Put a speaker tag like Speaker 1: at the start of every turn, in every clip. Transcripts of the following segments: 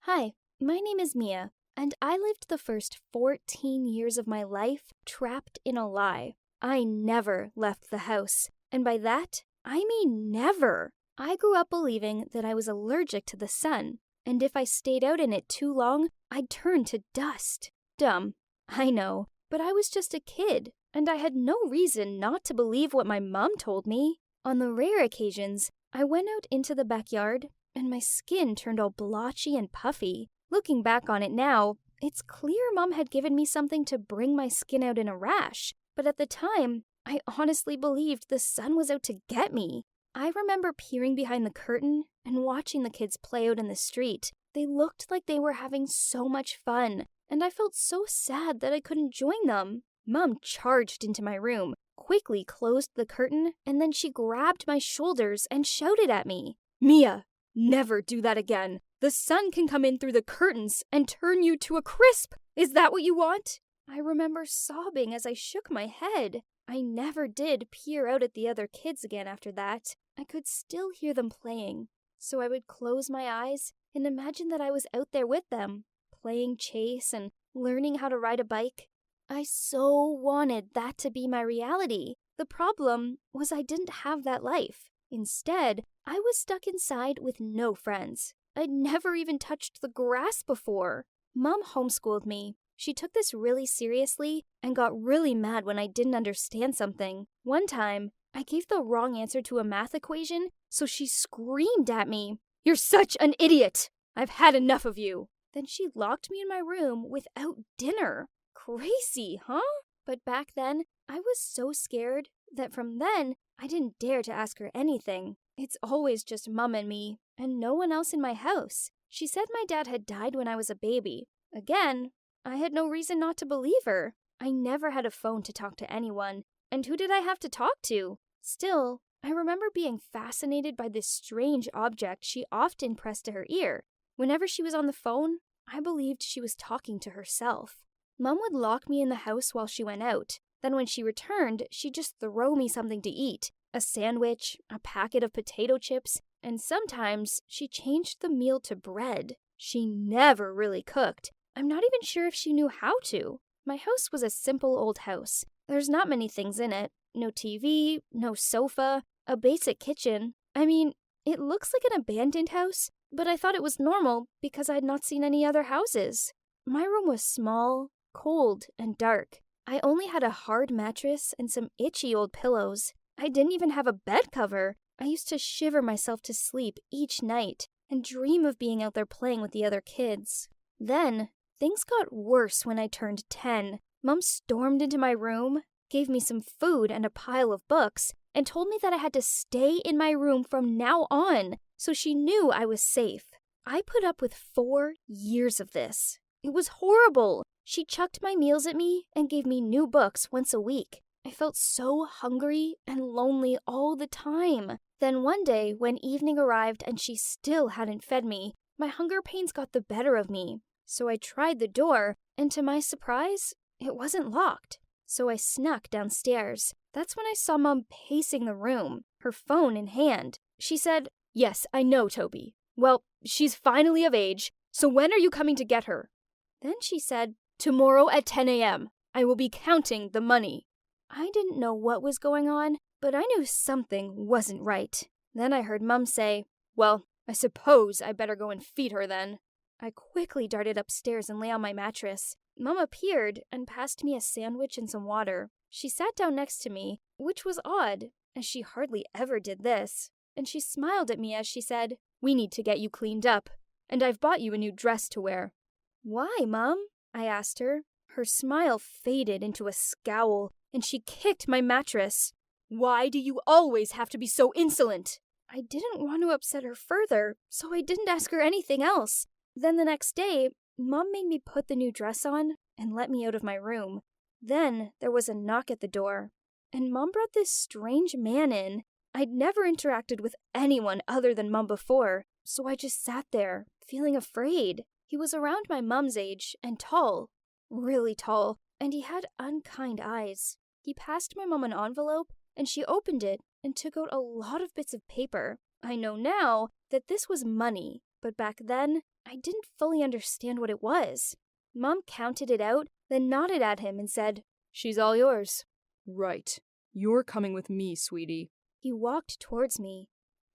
Speaker 1: Hi, my name is Mia, and I lived the first 14 years of my life trapped in a lie. I never left the house, and by that, I mean never. I grew up believing that I was allergic to the sun, and if I stayed out in it too long, I'd turn to dust. Dumb, I know, but I was just a kid, and I had no reason not to believe what my mom told me. On the rare occasions, I went out into the backyard, and my skin turned all blotchy and puffy. Looking back on it now, it's clear Mom had given me something to bring my skin out in a rash, but at the time, I honestly believed the sun was out to get me. I remember peering behind the curtain and watching the kids play out in the street. They looked like they were having so much fun, and I felt so sad that I couldn't join them. Mom charged into my room, quickly closed the curtain, and then she grabbed my shoulders and shouted at me, "Mia, never do that again. The sun can come in through the curtains and turn you to a crisp. Is that what you want?" I remember sobbing as I shook my head. I never did peer out at the other kids again after that. I could still hear them playing, so I would close my eyes and imagine that I was out there with them, playing chase and learning how to ride a bike. I so wanted that to be my reality. The problem was I didn't have that life. Instead, I was stuck inside with no friends. I'd never even touched the grass before. Mom homeschooled me. She took this really seriously and got really mad when I didn't understand something. One time, I gave the wrong answer to a math equation, so she screamed at me, "You're such an idiot! I've had enough of you!" Then she locked me in my room without dinner. Crazy, huh? But back then, I was so scared that from then, I didn't dare to ask her anything. It's always just Mom and me, and no one else in my house. She said my dad had died when I was a baby. Again, I had no reason not to believe her. I never had a phone to talk to anyone, and who did I have to talk to? Still, I remember being fascinated by this strange object she often pressed to her ear. Whenever she was on the phone, I believed she was talking to herself. Mom would lock me in the house while she went out. Then when she returned, she'd just throw me something to eat. A sandwich, a packet of potato chips, and sometimes she changed the meal to bread. She never really cooked. I'm not even sure if she knew how to. My house was a simple old house. There's not many things in it. No TV, no sofa, a basic kitchen. I mean, it looks like an abandoned house, but I thought it was normal because I had not seen any other houses. My room was small, cold, and dark. I only had a hard mattress and some itchy old pillows. I didn't even have a bed cover. I used to shiver myself to sleep each night and dream of being out there playing with the other kids. Then, things got worse when I turned 10. Mom stormed into my room, gave me some food and a pile of books, and told me that I had to stay in my room from now on, so she knew I was safe. I put up with 4 years of this. It was horrible. She chucked my meals at me and gave me new books once a week. I felt so hungry and lonely all the time. Then one day, when evening arrived and she still hadn't fed me, my hunger pains got the better of me. So I tried the door, and to my surprise, it wasn't locked. So I snuck downstairs. That's when I saw Mom pacing the room, her phone in hand. She said, "Yes, I know, Toby. Well, she's finally of age, so when are you coming to get her?" Then she said, "Tomorrow at 10 a.m. I will be counting the money." I didn't know what was going on, but I knew something wasn't right. Then I heard Mom say, "Well, I suppose I better go and feed her then." I quickly darted upstairs and lay on my mattress. Mom appeared and passed me a sandwich and some water. She sat down next to me, which was odd, as she hardly ever did this. And she smiled at me as she said, "We need to get you cleaned up, and I've bought you a new dress to wear." "Why, Mom?" I asked her. Her smile faded into a scowl, and she kicked my mattress. "Why do you always have to be so insolent?" I didn't want to upset her further, so I didn't ask her anything else. Then the next day, Mom made me put the new dress on and let me out of my room. Then there was a knock at the door, and Mom brought this strange man in. I'd never interacted with anyone other than Mom before, so I just sat there, feeling afraid. He was around my mom's age and tall, really tall, and he had unkind eyes. He passed my mom an envelope, and she opened it and took out a lot of bits of paper. I know now that this was money, but back then, I didn't fully understand what it was. Mom counted it out, then nodded at him and said,
Speaker 2: "She's all yours." "Right. You're coming with me, sweetie."
Speaker 1: He walked towards me.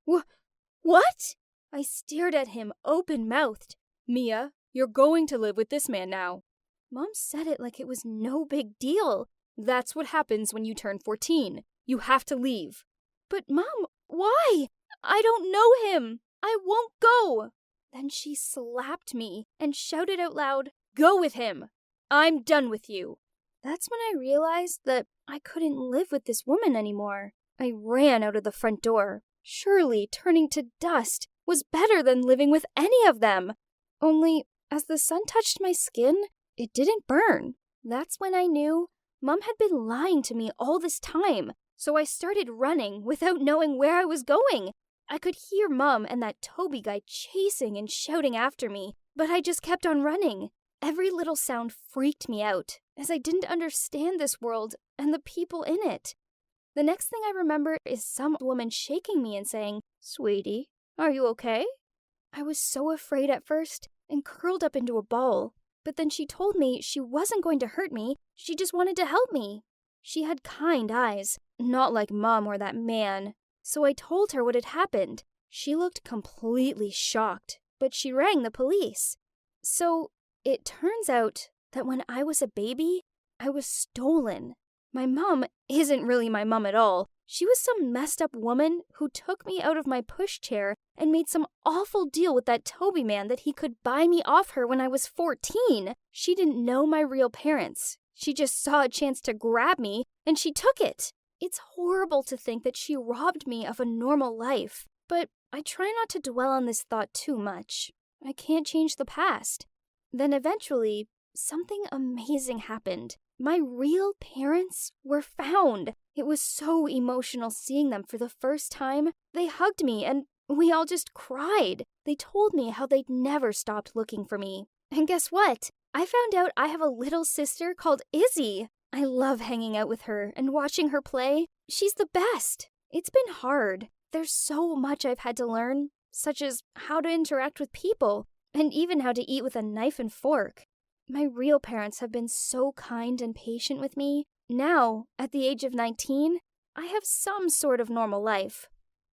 Speaker 1: What? I stared at him, open-mouthed.
Speaker 2: "Mia, you're going to live with this man now."
Speaker 1: Mom said it like it was no big deal.
Speaker 2: "That's what happens when you turn 14. You have to leave."
Speaker 1: "But Mom, why? I don't know him. I won't go." Then she slapped me and shouted out loud,
Speaker 2: "Go with him. I'm done with you."
Speaker 1: That's when I realized that I couldn't live with this woman anymore. I ran out of the front door. Surely turning to dust was better than living with any of them. Only, as the sun touched my skin, it didn't burn. That's when I knew Mom had been lying to me all this time. So I started running without knowing where I was going. I could hear Mom and that Toby guy chasing and shouting after me, but I just kept on running. Every little sound freaked me out, as I didn't understand this world and the people in it. The next thing I remember is some woman shaking me and saying, "Sweetie, are you okay?" I was so afraid at first and curled up into a ball, but then she told me she wasn't going to hurt me, she just wanted to help me. She had kind eyes, not like Mom or that man, so I told her what had happened. She looked completely shocked, but she rang the police. So it turns out that when I was a baby, I was stolen. My mom isn't really my mom at all. She was some messed up woman who took me out of my pushchair and made some awful deal with that Toby man that he could buy me off her when I was 14. She didn't know my real parents. She just saw a chance to grab me, and she took it. It's horrible to think that she robbed me of a normal life, but I try not to dwell on this thought too much. I can't change the past. Then eventually, something amazing happened. My real parents were found. It was so emotional seeing them for the first time. They hugged me and we all just cried. They told me how they'd never stopped looking for me. And guess what? I found out I have a little sister called Izzy. I love hanging out with her and watching her play. She's the best. It's been hard. There's so much I've had to learn, such as how to interact with people and even how to eat with a knife and fork. My real parents have been so kind and patient with me. Now, at the age of 19, I have some sort of normal life.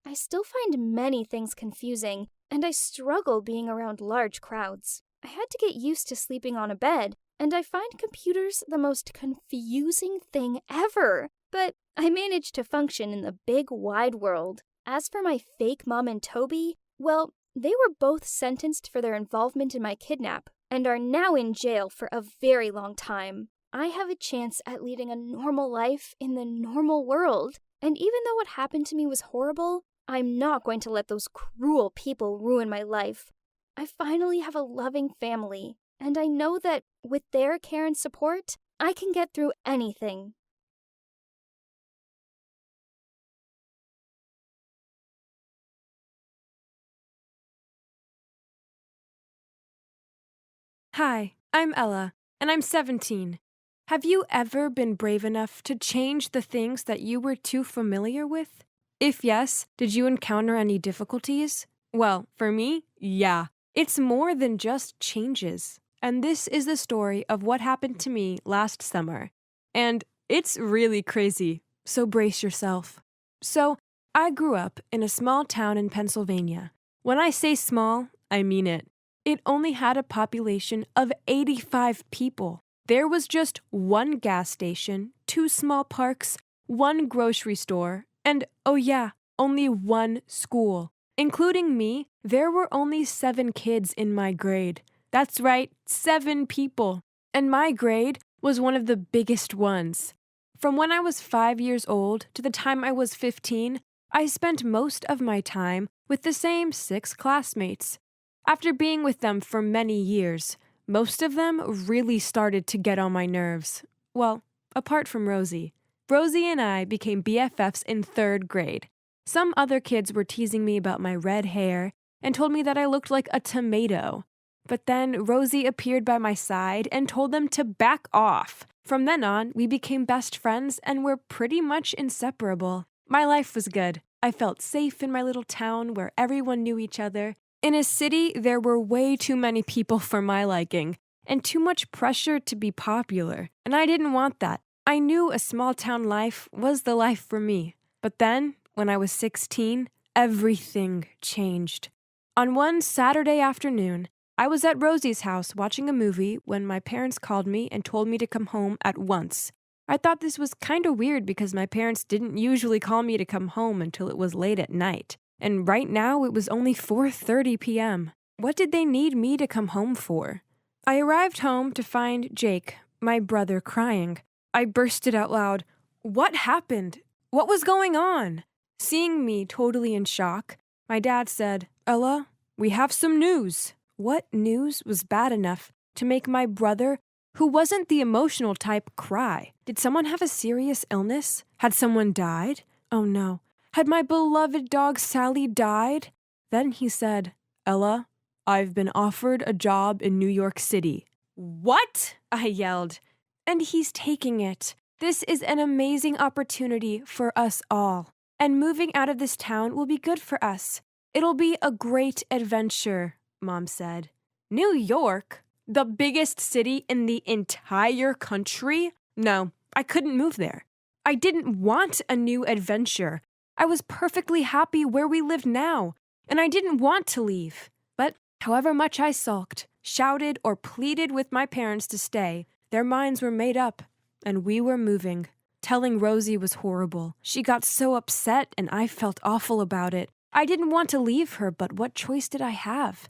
Speaker 1: I still find many things confusing, and I struggle being around large crowds. I had to get used to sleeping on a bed, and I find computers the most confusing thing ever. But I managed to function in the big, wide world. As for my fake mom and Toby, well, they were both sentenced for their involvement in my kidnap, and are now in jail for a very long time. I have a chance at leading a normal life in the normal world, and even though what happened to me was horrible, I'm not going to let those cruel people ruin my life. I finally have a loving family, and I know that with their care and support, I can get through anything.
Speaker 3: Hi, I'm Ella, and I'm 17. Have you ever been brave enough to change the things that you were too familiar with? If yes, did you encounter any difficulties? Well, for me, yeah. It's more than just changes. And this is the story of what happened to me last summer. And it's really crazy, so brace yourself. So, I grew up in a small town in Pennsylvania. When I say small, I mean it. It only had a population of 85 people. There was just one gas station, 2 small parks, 1 grocery store, and oh yeah, only 1 school. Including me, there were only 7 kids in my grade. That's right, 7 people. And my grade was one of the biggest ones. From when I was 5 years old to the time I was 15, I spent most of my time with the same 6 classmates. After being with them for many years, most of them really started to get on my nerves. Well, apart from Rosie. Rosie and I became BFFs in 3rd grade. Some other kids were teasing me about my red hair and told me that I looked like a tomato. But then Rosie appeared by my side and told them to back off. From then on, we became best friends and were pretty much inseparable. My life was good. I felt safe in my little town where everyone knew each other, In a city, there were way too many people for my liking, and too much pressure to be popular, and I didn't want that. I knew a small-town life was the life for me. But then, when I was 16, everything changed. On one Saturday afternoon, I was at Rosie's house watching a movie when my parents called me and told me to come home at once. I thought this was kind of weird because my parents didn't usually call me to come home until it was late at night. And right now, it was only 4:30 p.m. What did they need me to come home for? I arrived home to find Jake, my brother, crying. I bursted out loud. What happened? What was going on? Seeing me totally in shock, my dad said, Ella, we have some news. What news was bad enough to make my brother, who wasn't the emotional type, cry? Did someone have a serious illness? Had someone died? Oh no. Had my beloved dog Sally died? Then he said, Ella, I've been offered a job in New York City. What? I yelled. And he's taking it. This is an amazing opportunity for us all. And moving out of this town will be good for us. It'll be a great adventure, Mom said. New York? The biggest city in the entire country? No, I couldn't move there. I didn't want a new adventure. I was perfectly happy where we lived now, and I didn't want to leave. But however much I sulked, shouted, or pleaded with my parents to stay, their minds were made up, and we were moving. Telling Rosie was horrible. She got so upset, and I felt awful about it. I didn't want to leave her, but what choice did I have?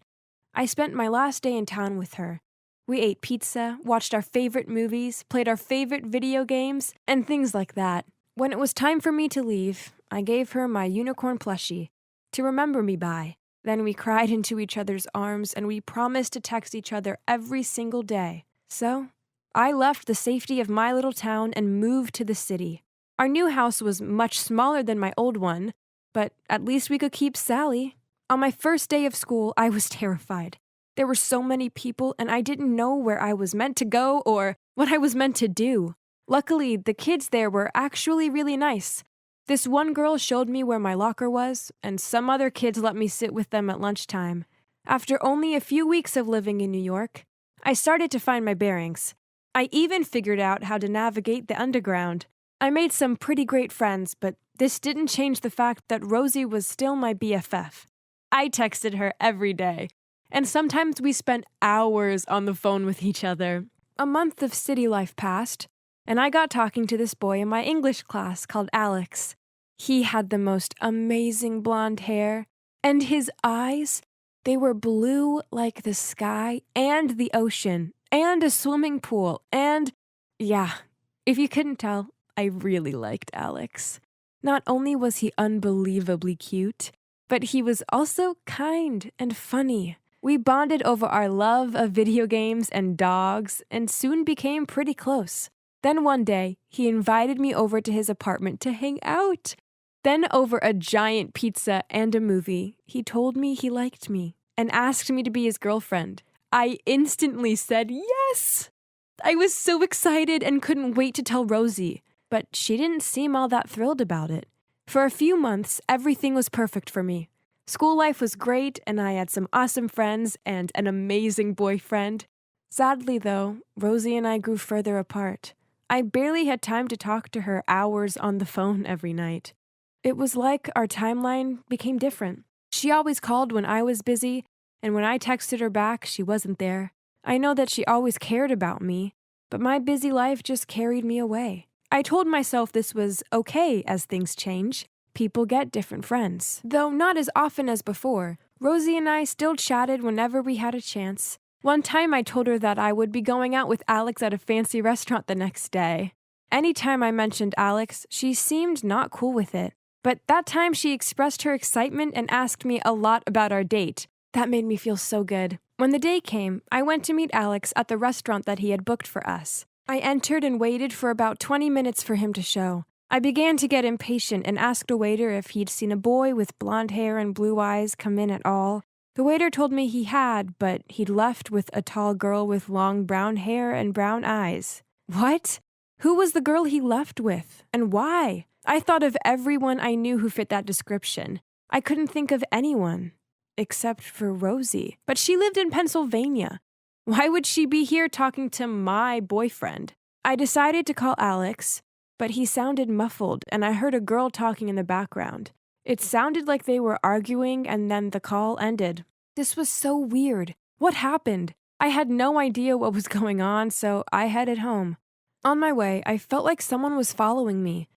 Speaker 3: I spent my last day in town with her. We ate pizza, watched our favorite movies, played our favorite video games, and things like that. When it was time for me to leave, I gave her my unicorn plushie to remember me by. Then we cried into each other's arms, and we promised to text each other every single day. So, I left the safety of my little town and moved to the city. Our new house was much smaller than my old one, but at least we could keep Sally. On my first day of school, I was terrified. There were so many people, and I didn't know where I was meant to go or what I was meant to do. Luckily, the kids there were actually really nice. This one girl showed me where my locker was, and some other kids let me sit with them at lunchtime. After only a few weeks of living in New York, I started to find my bearings. I even figured out how to navigate the underground. I made some pretty great friends, but this didn't change the fact that Rosie was still my BFF. I texted her every day, and sometimes we spent hours on the phone with each other. A month of city life passed, and I got talking to this boy in my English class called Alex. He had the most amazing blonde hair, and his eyes, they were blue like the sky and the ocean, and a swimming pool, and yeah, if you couldn't tell, I really liked Alex. Not only was he unbelievably cute, but he was also kind and funny. We bonded over our love of video games and dogs, and soon became pretty close. Then one day, he invited me over to his apartment to hang out. Then over a giant pizza and a movie, he told me he liked me and asked me to be his girlfriend. I instantly said yes! I was so excited and couldn't wait to tell Rosie, but she didn't seem all that thrilled about it. For a few months, everything was perfect for me. School life was great, and I had some awesome friends and an amazing boyfriend. Sadly, though, Rosie and I grew further apart. I barely had time to talk to her hours on the phone every night. It was like our timeline became different. She always called when I was busy, and when I texted her back, she wasn't there. I know that she always cared about me, but my busy life just carried me away. I told myself this was okay as things change. People get different friends. Though not as often as before, Rosie and I still chatted whenever we had a chance. One time I told her that I would be going out with Alex at a fancy restaurant the next day. Anytime I mentioned Alex, she seemed not cool with it. But that time she expressed her excitement and asked me a lot about our date. That made me feel so good. When the day came, I went to meet Alex at the restaurant that he had booked for us. I entered and waited for about 20 minutes for him to show. I began to get impatient and asked a waiter if he'd seen a boy with blonde hair and blue eyes come in at all. The waiter told me he had, but he'd left with a tall girl with long brown hair and brown eyes. What? Who was the girl he left with? And why? I thought of everyone I knew who fit that description. I couldn't think of anyone. except for Rosie. But she lived in Pennsylvania. Why would she be here talking to my boyfriend? I decided to call Alex, but he sounded muffled, and I heard a girl talking in the background. It sounded like they were arguing, and then the call ended. This was so weird. What happened? I had no idea what was going on, so I headed home. On my way, I felt like someone was following me.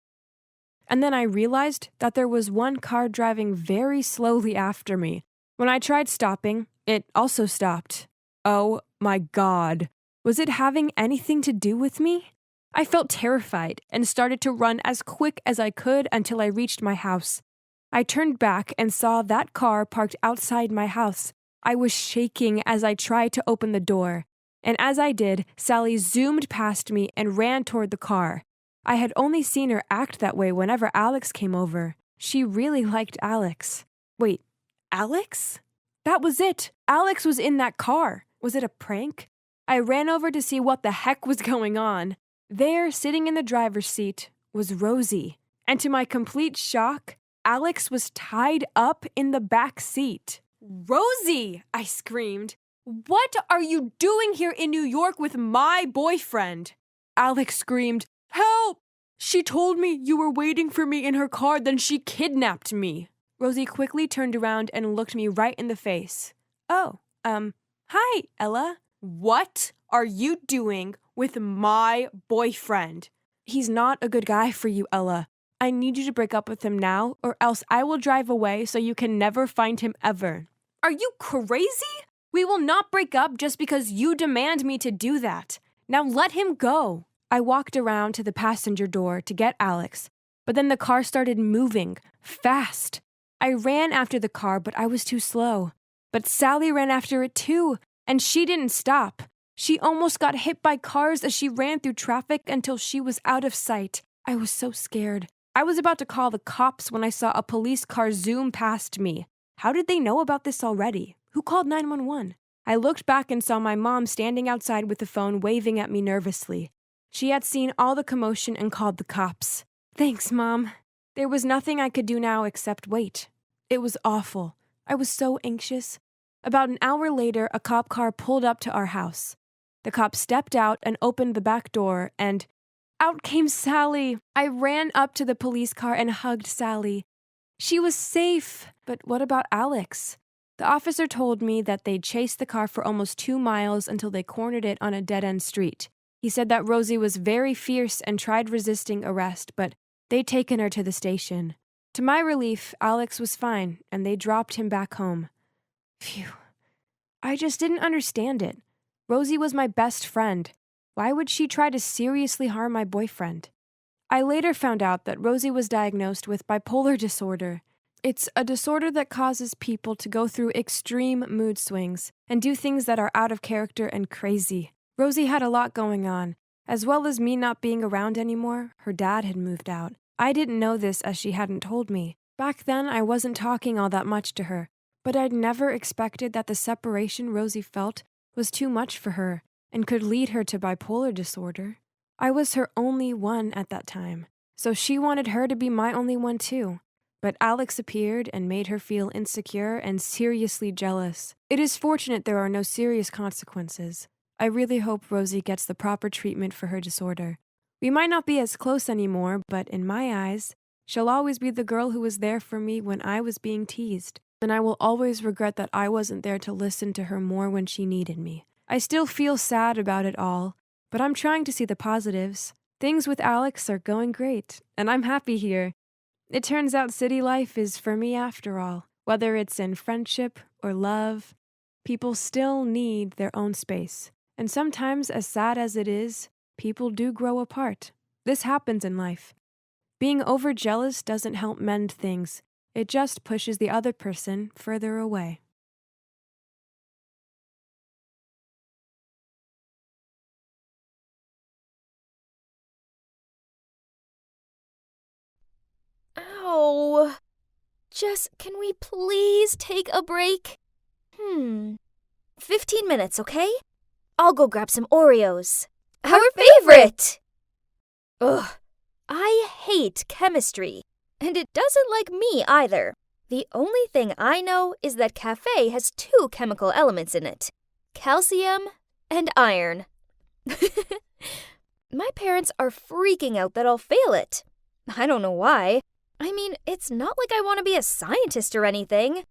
Speaker 3: And then I realized that there was one car driving very slowly after me. When I tried stopping, it also stopped. Oh my God. Was it having anything to do with me? I felt terrified and started to run as quick as I could until I reached my house. I turned back and saw that car parked outside my house. I was shaking as I tried to open the door. And as I did, Sally zoomed past me and ran toward the car. I had only seen her act that way whenever Alex came over. She really liked Alex. Wait, Alex? That was it. Alex was in that car. Was it a prank? I ran over to see what the heck was going on. There, sitting in the driver's seat, was Rosie. And to my complete shock, Alex was tied up in the back seat. "Rosie!" I screamed. "What are you doing here in New York with my boyfriend?" Alex screamed, "Help! She told me you were waiting for me in her car, then she kidnapped me." Rosie quickly turned around and looked me right in the face. "Oh, hi, Ella. What are you doing with my boyfriend?" "He's not a good guy for you, Ella. I need you to break up with him now, or else I will drive away so you can never find him ever." "Are you crazy? We will not break up just because you demand me to do that. Now let him go." I walked around to the passenger door to get Alex, but then the car started moving, fast. I ran after the car, but I was too slow. But Sally ran after it too, and she didn't stop. She almost got hit by cars as she ran through traffic until she was out of sight. I was so scared. I was about to call the cops when I saw a police car zoom past me. How did they know about this already? Who called 911? I looked back and saw my mom standing outside with the phone waving at me nervously. She had seen all the commotion and called the cops. Thanks, Mom. There was nothing I could do now except wait. It was awful. I was so anxious. About an hour later, a cop car pulled up to our house. The cop stepped out and opened the back door, and out came Sally. I ran up to the police car and hugged Sally. She was safe. But what about Alex? The officer told me that they'd chased the car for almost 2 miles until they cornered it on a dead-end street. He said that Rosie was very fierce and tried resisting arrest, but they'd taken her to the station. To my relief, Alex was fine, and they dropped him back home. Phew. I just didn't understand it. Rosie was my best friend. Why would she try to seriously harm my boyfriend? I later found out that Rosie was diagnosed with bipolar disorder. It's a disorder that causes people to go through extreme mood swings and do things that are out of character and crazy. Rosie had a lot going on. As well as me not being around anymore, her dad had moved out. I didn't know this as she hadn't told me. Back then, I wasn't talking all that much to her, but I'd never expected that the separation Rosie felt was too much for her and could lead her to bipolar disorder. I was her only one at that time, so she wanted her to be my only one too. But Alex appeared and made her feel insecure and seriously jealous. It is fortunate there are no serious consequences. I really hope Rosie gets the proper treatment for her disorder. We might not be as close anymore, but in my eyes, she'll always be the girl who was there for me when I was being teased. And I will always regret that I wasn't there to listen to her more when she needed me. I still feel sad about it all, but I'm trying to see the positives. Things with Alex are going great, and I'm happy here. It turns out city life is for me after all. Whether it's in friendship or love, people still need their own space. And sometimes, as sad as it is, people do grow apart. This happens in life. Being overjealous doesn't help mend things. It just pushes the other person further away.
Speaker 1: Ow. Jess, can we please take a break? 15 minutes, okay? I'll go grab some Oreos. Our favorite! Ugh, I hate chemistry. And it doesn't like me either. The only thing I know is that cafe has two chemical elements in it: calcium and iron. My parents are freaking out that I'll fail it. I don't know why. I mean, it's not like I want to be a scientist or anything.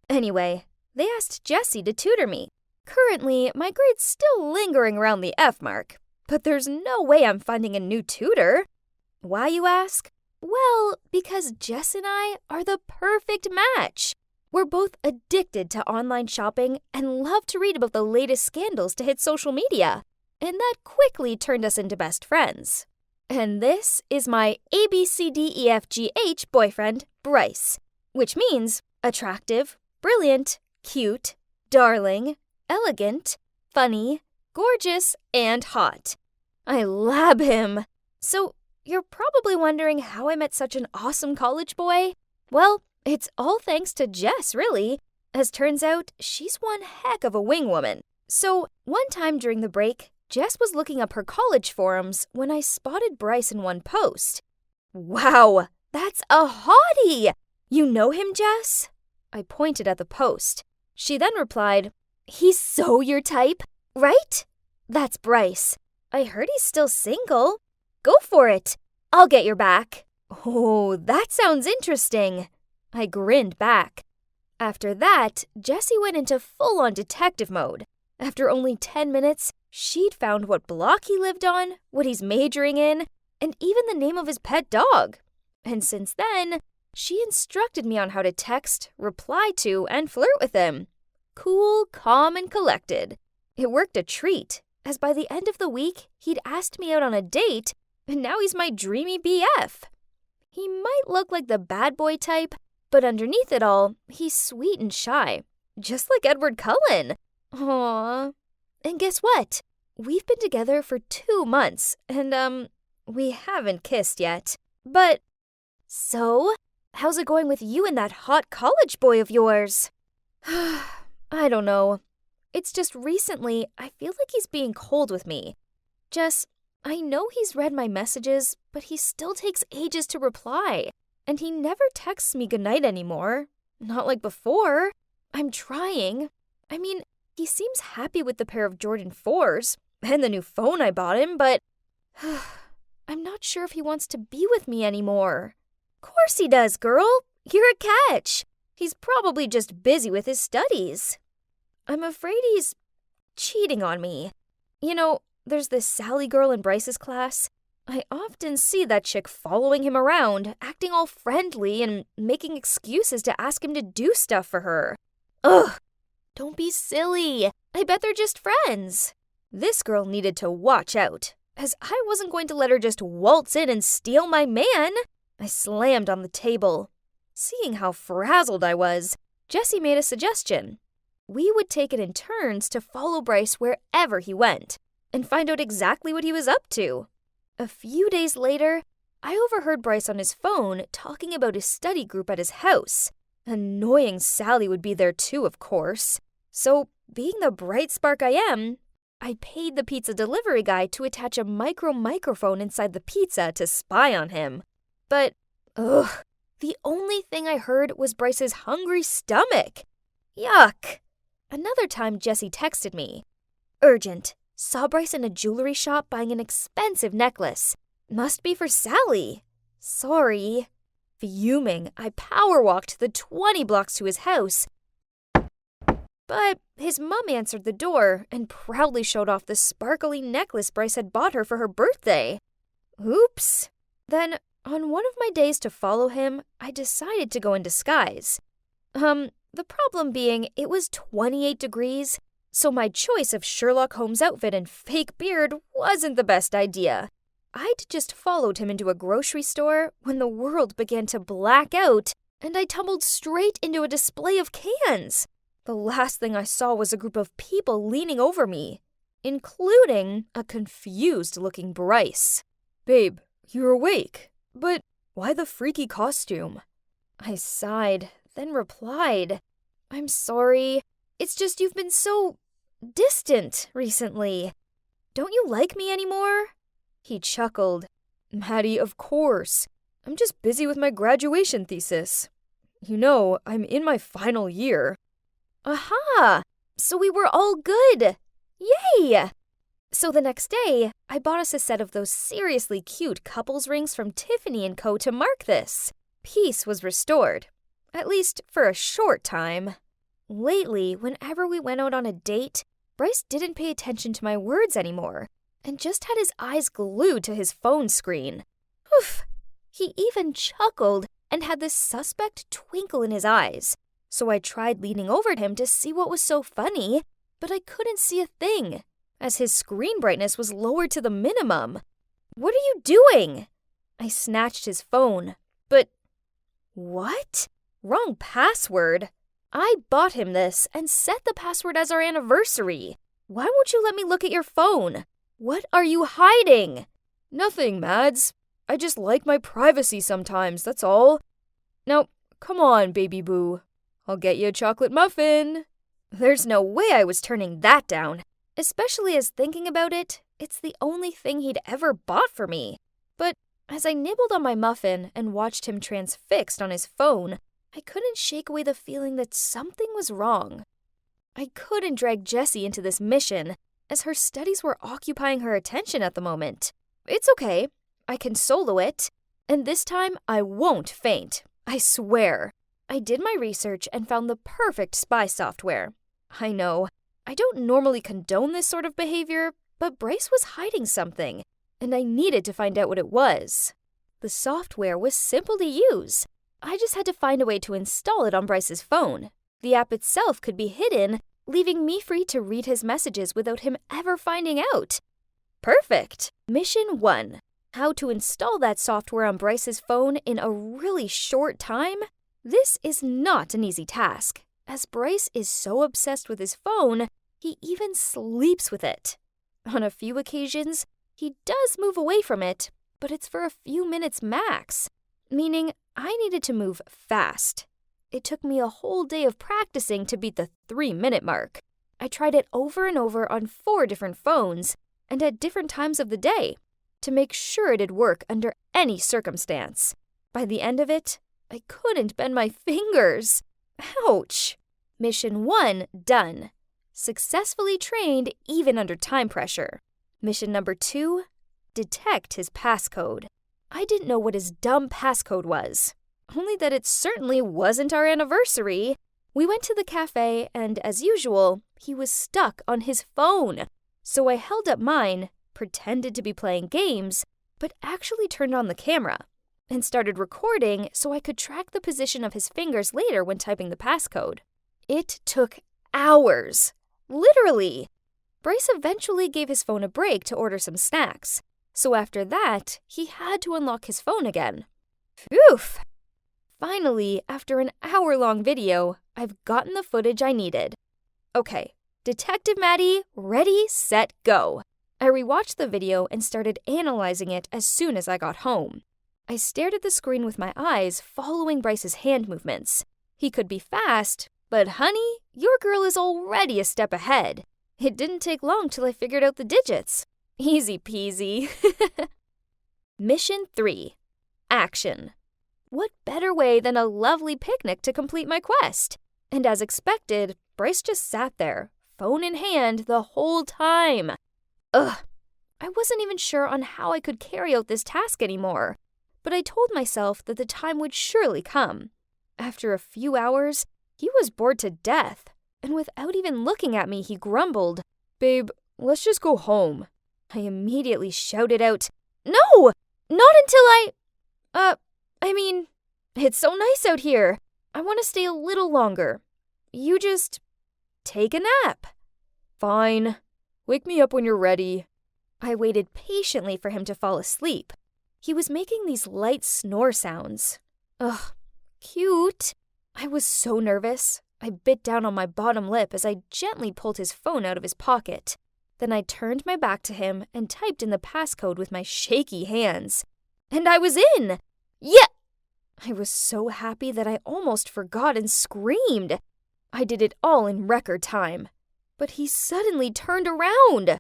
Speaker 1: Anyway, they asked Jessie to tutor me. Currently, my grade's still lingering around the F mark, but there's no way I'm finding a new tutor. Why, you ask? Well, because Jess and I are the perfect match. We're both addicted to online shopping and love to read about the latest scandals to hit social media. And that quickly turned us into best friends. And this is my ABCDEFGH boyfriend, Bryce, which means attractive, brilliant, cute, darling, elegant, funny, gorgeous, and hot. I love him. So you're probably wondering how I met such an awesome college boy. Well, it's all thanks to Jess, really. As turns out, she's one heck of a wingwoman. So one time during the break, Jess was looking up her college forums when I spotted Bryce in one post. Wow, that's a hottie! You know him, Jess? I pointed at the post. She then replied, "He's so your type, right?" That's Bryce. I heard he's still single. Go for it. I'll get your back. Oh, that sounds interesting. I grinned back. After that, Jessie went into full-on detective mode. After only 10 minutes, she'd found what block he lived on, what he's majoring in, and even the name of his pet dog. And since then, she instructed me on how to text, reply to, and flirt with him. Cool, calm, and collected. It worked a treat, as by the end of the week, he'd asked me out on a date, and now he's my dreamy BF. He might look like the bad boy type, but underneath it all, he's sweet and shy, just like Edward Cullen. Aww. And guess what? We've been together for 2 months, and, we haven't kissed yet. But, so, how's it going with you and that hot college boy of yours? I don't know. It's just recently, I feel like he's being cold with me. Jess, I know he's read my messages, but he still takes ages to reply. And he never texts me goodnight anymore. Not like before. I'm trying. I mean, he seems happy with the pair of Jordan 4s and the new phone I bought him, but I'm not sure if he wants to be with me anymore. Course he does, girl. You're a catch. He's probably just busy with his studies. I'm afraid he's cheating on me. You know, there's this Sally girl in Bryce's class. I often see that chick following him around, acting all friendly and making excuses to ask him to do stuff for her. Ugh! Don't be silly. I bet they're just friends. This girl needed to watch out, as I wasn't going to let her just waltz in and steal my man. I slammed on the table. Seeing how frazzled I was, Jessie made a suggestion. We would take it in turns to follow Bryce wherever he went and find out exactly what he was up to. A few days later, I overheard Bryce on his phone talking about his study group at his house. Annoying Sally would be there too, of course. So, being the bright spark I am, I paid the pizza delivery guy to attach a microphone inside the pizza to spy on him. But, the only thing I heard was Bryce's hungry stomach. Yuck! Another time Jessie texted me. Urgent. Saw Bryce in a jewelry shop buying an expensive necklace. Must be for Sally. Sorry. Fuming, I power walked the 20 blocks to his house. But his mom answered the door and proudly showed off the sparkly necklace Bryce had bought her for her birthday. Oops. Then, on one of my days to follow him, I decided to go in disguise. The problem being, it was 28 degrees, so my choice of Sherlock Holmes outfit and fake beard wasn't the best idea. I'd just followed him into a grocery store when the world began to black out, and I tumbled straight into a display of cans. The last thing I saw was a group of people leaning over me, including a confused-looking Bryce.
Speaker 2: Babe, you're awake. But why the freaky costume?
Speaker 1: I sighed, then replied, I'm sorry. It's just you've been so distant recently. Don't you like me anymore? He chuckled.
Speaker 2: Maddie, of course. I'm just busy with my graduation thesis. You know, I'm in my final year.
Speaker 1: Aha! So we were all good! Yay! So the next day, I bought us a set of those seriously cute couples rings from Tiffany & Co. to mark this. Peace was restored. At least for a short time. Lately, whenever we went out on a date, Bryce didn't pay attention to my words anymore and just had his eyes glued to his phone screen. Oof! He even chuckled and had this suspect twinkle in his eyes. So I tried leaning over him to see what was so funny, but I couldn't see a thing, as his screen brightness was lowered to the minimum. What are you doing? I snatched his phone, but... What? Wrong password. I bought him this and set the password as our anniversary. Why won't you let me look at your phone? What are you hiding?
Speaker 2: Nothing, Mads. I just like my privacy sometimes, that's all. Now, come on, baby boo. I'll get you a chocolate muffin.
Speaker 1: There's no way I was turning that down, especially as thinking about it, it's the only thing he'd ever bought for me. But as I nibbled on my muffin and watched him transfixed on his phone, I couldn't shake away the feeling that something was wrong. I couldn't drag Jessie into this mission, as her studies were occupying her attention at the moment. It's okay. I can solo it. And this time, I won't faint. I swear. I did my research and found the perfect spy software. I know, I don't normally condone this sort of behavior, but Bryce was hiding something, and I needed to find out what it was. The software was simple to use. I just had to find a way to install it on Bryce's phone. The app itself could be hidden, leaving me free to read his messages without him ever finding out. Perfect! Mission 1. How to install that software on Bryce's phone in a really short time? This is not an easy task, as Bryce is so obsessed with his phone, he even sleeps with it. On a few occasions, he does move away from it, but it's for a few minutes max, meaning I needed to move fast. It took me a whole day of practicing to beat the 3-minute mark. I tried it over and over on 4 different phones and at different times of the day to make sure it'd work under any circumstance. By the end of it, I couldn't bend my fingers. Ouch! Mission 1 done. Successfully trained even under time pressure. Mission number 2, detect his passcode. I didn't know what his dumb passcode was, only that it certainly wasn't our anniversary. We went to the cafe and, as usual, he was stuck on his phone. So I held up mine, pretended to be playing games, but actually turned on the camera and started recording so I could track the position of his fingers later when typing the passcode. It took hours. Literally. Bryce eventually gave his phone a break to order some snacks. So after that, he had to unlock his phone again. Phew! Finally, after an hour-long video, I've gotten the footage I needed. Okay, Detective Maddie, ready, set, go. I rewatched the video and started analyzing it as soon as I got home. I stared at the screen with my eyes, following Bryce's hand movements. He could be fast, but honey, your girl is already a step ahead. It didn't take long till I figured out the digits. Easy peasy. Mission 3. Action. What better way than a lovely picnic to complete my quest? And as expected, Bryce just sat there, phone in hand, the whole time. Ugh. I wasn't even sure on how I could carry out this task anymore, but I told myself that the time would surely come. After a few hours, he was bored to death, and without even looking at me, he grumbled,
Speaker 2: "Babe, let's just go home."
Speaker 1: I immediately shouted out, "No! Not until it's so nice out here. I want to stay a little longer. You just take a nap."
Speaker 2: Fine. Wake me up when you're ready.
Speaker 1: I waited patiently for him to fall asleep. He was making these light snore sounds. Ugh, cute. I was so nervous. I bit down on my bottom lip as I gently pulled his phone out of his pocket. Then I turned my back to him and typed in the passcode with my shaky hands. And I was in! Yeah! I was so happy that I almost forgot and screamed. I did it all in record time. But he suddenly turned around.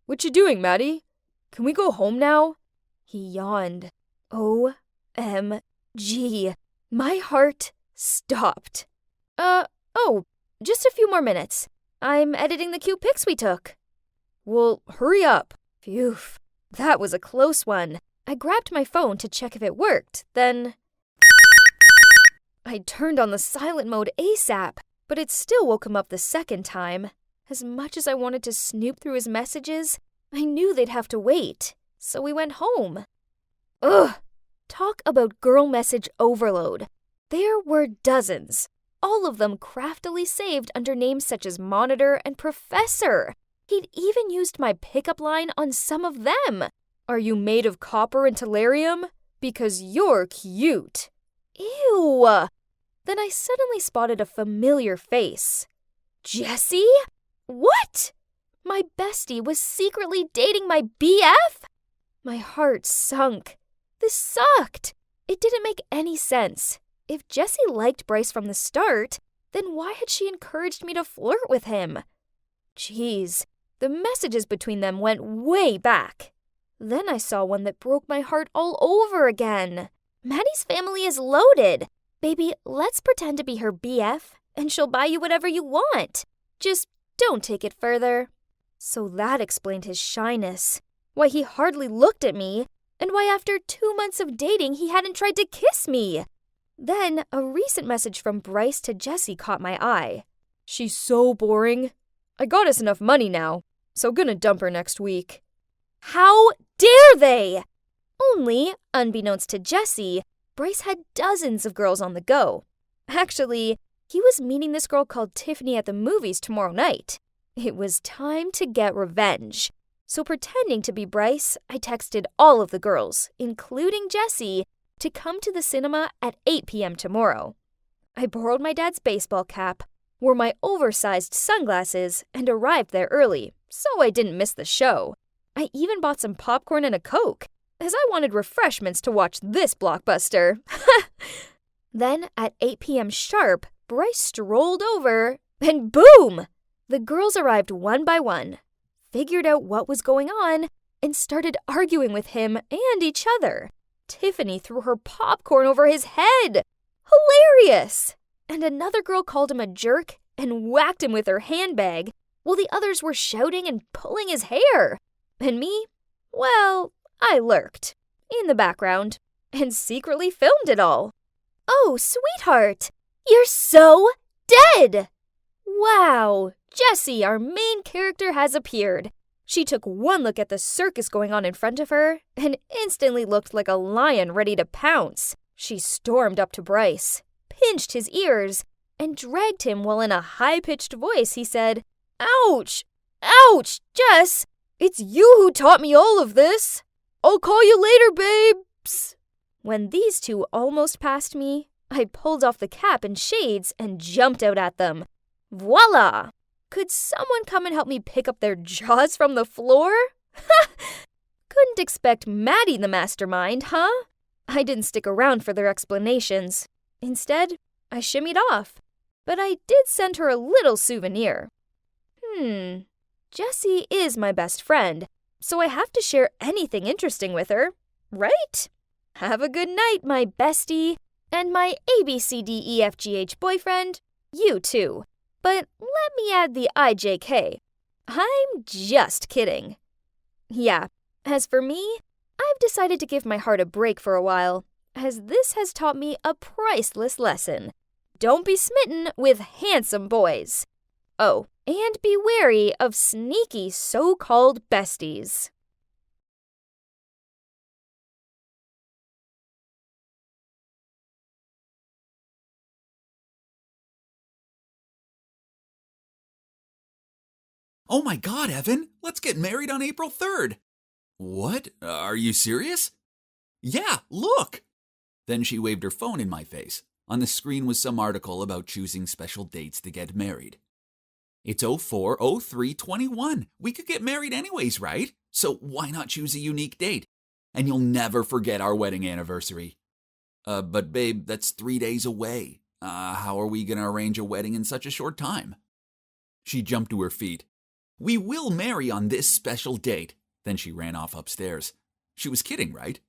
Speaker 2: "What you doing, Maddie? Can we go home now?"
Speaker 1: He yawned. OMG. My heart
Speaker 2: stopped. Oh, just a few more minutes. I'm editing the cute pics we took. Well, hurry up. Phew, that was a close one. I grabbed my phone to check if it worked, then I turned on the silent mode ASAP, but it still woke him up the second time. As much as I wanted to snoop through his messages, I knew they'd have to wait, so we went home. Ugh! Talk about girl message overload. There were dozens, all of them craftily saved under names such as Monitor and Professor. He'd even used my pickup line on some of them. Are you made of copper and tellurium? Because you're cute. Ew! Then I suddenly spotted a familiar face. Jessie? What? My bestie was secretly dating my BF? My heart sunk. This sucked. It didn't make any sense. If Jessie liked Bryce from the start, then why had she encouraged me to flirt with him? Jeez, the messages between them went way back. Then I saw one that broke my heart all over again. Maddie's family is loaded. Baby, let's pretend to be her BF, and she'll buy you whatever you want. Just don't take it further. So that explained his shyness, why he hardly looked at me, and why after 2 months of dating he hadn't tried to kiss me. Then a recent message from Bryce to Jessie caught my eye. She's so boring. I got us enough money now, so gonna dump her next week. How dare they? Only, unbeknownst to Jessie, Bryce had dozens of girls on the go. Actually, he was meeting this girl called Tiffany at the movies tomorrow night. It was time to get revenge. So pretending to be Bryce, I texted all of the girls, including Jessie, to come to the cinema at 8 p.m. tomorrow. I borrowed my dad's baseball cap, wore my oversized sunglasses, and arrived there early, so I didn't miss the show. I even bought some popcorn and a Coke, as I wanted refreshments to watch this blockbuster. Then, at 8 p.m. sharp, Bryce strolled over, and boom! The girls arrived one by one, figured out what was going on, and started arguing with him and each other. Tiffany threw her popcorn over his head. Hilarious! And another girl called him a jerk and whacked him with her handbag, while the others were shouting and pulling his hair. And me? Well, I lurked in the background and secretly filmed it all. Oh, sweetheart, you're so dead! Wow, Jessie, our main character, has appeared. She took one look at the circus going on in front of her and instantly looked like a lion ready to pounce. She stormed up to Bryce, pinched his ears, and dragged him while in a high-pitched voice he said, "Ouch! Ouch, Jess! It's you who taught me all of this! I'll call you later, babes!" When these two almost passed me, I pulled off the cap and shades and jumped out at them. Voila! Could someone come and help me pick up their jaws from the floor? Couldn't expect Maddie the mastermind, huh? I didn't stick around for their explanations. Instead, I shimmied off. But I did send her a little souvenir. Jessie is my best friend, so I have to share anything interesting with her, right? Have a good night, my bestie. And my ABCDEFGH boyfriend, you too. But let me add the IJK. I'm just kidding. Yeah, as for me, I've decided to give my heart a break for a while, as this has taught me a priceless lesson. Don't be smitten with handsome boys. Oh, and be wary of sneaky so-called besties.
Speaker 4: Oh my God, Evan, let's get married on April 3rd. What? Are you serious? Yeah, look. Then she waved her phone in my face. On the screen was some article about choosing special dates to get married. It's 04/03/21. We could get married anyways, right? So why not choose a unique date? And you'll never forget our wedding anniversary. But babe, that's 3 days away. How are we going to arrange a wedding in such a short time? She jumped to her feet. We will marry on this special date. Then she ran off upstairs. She was kidding, right?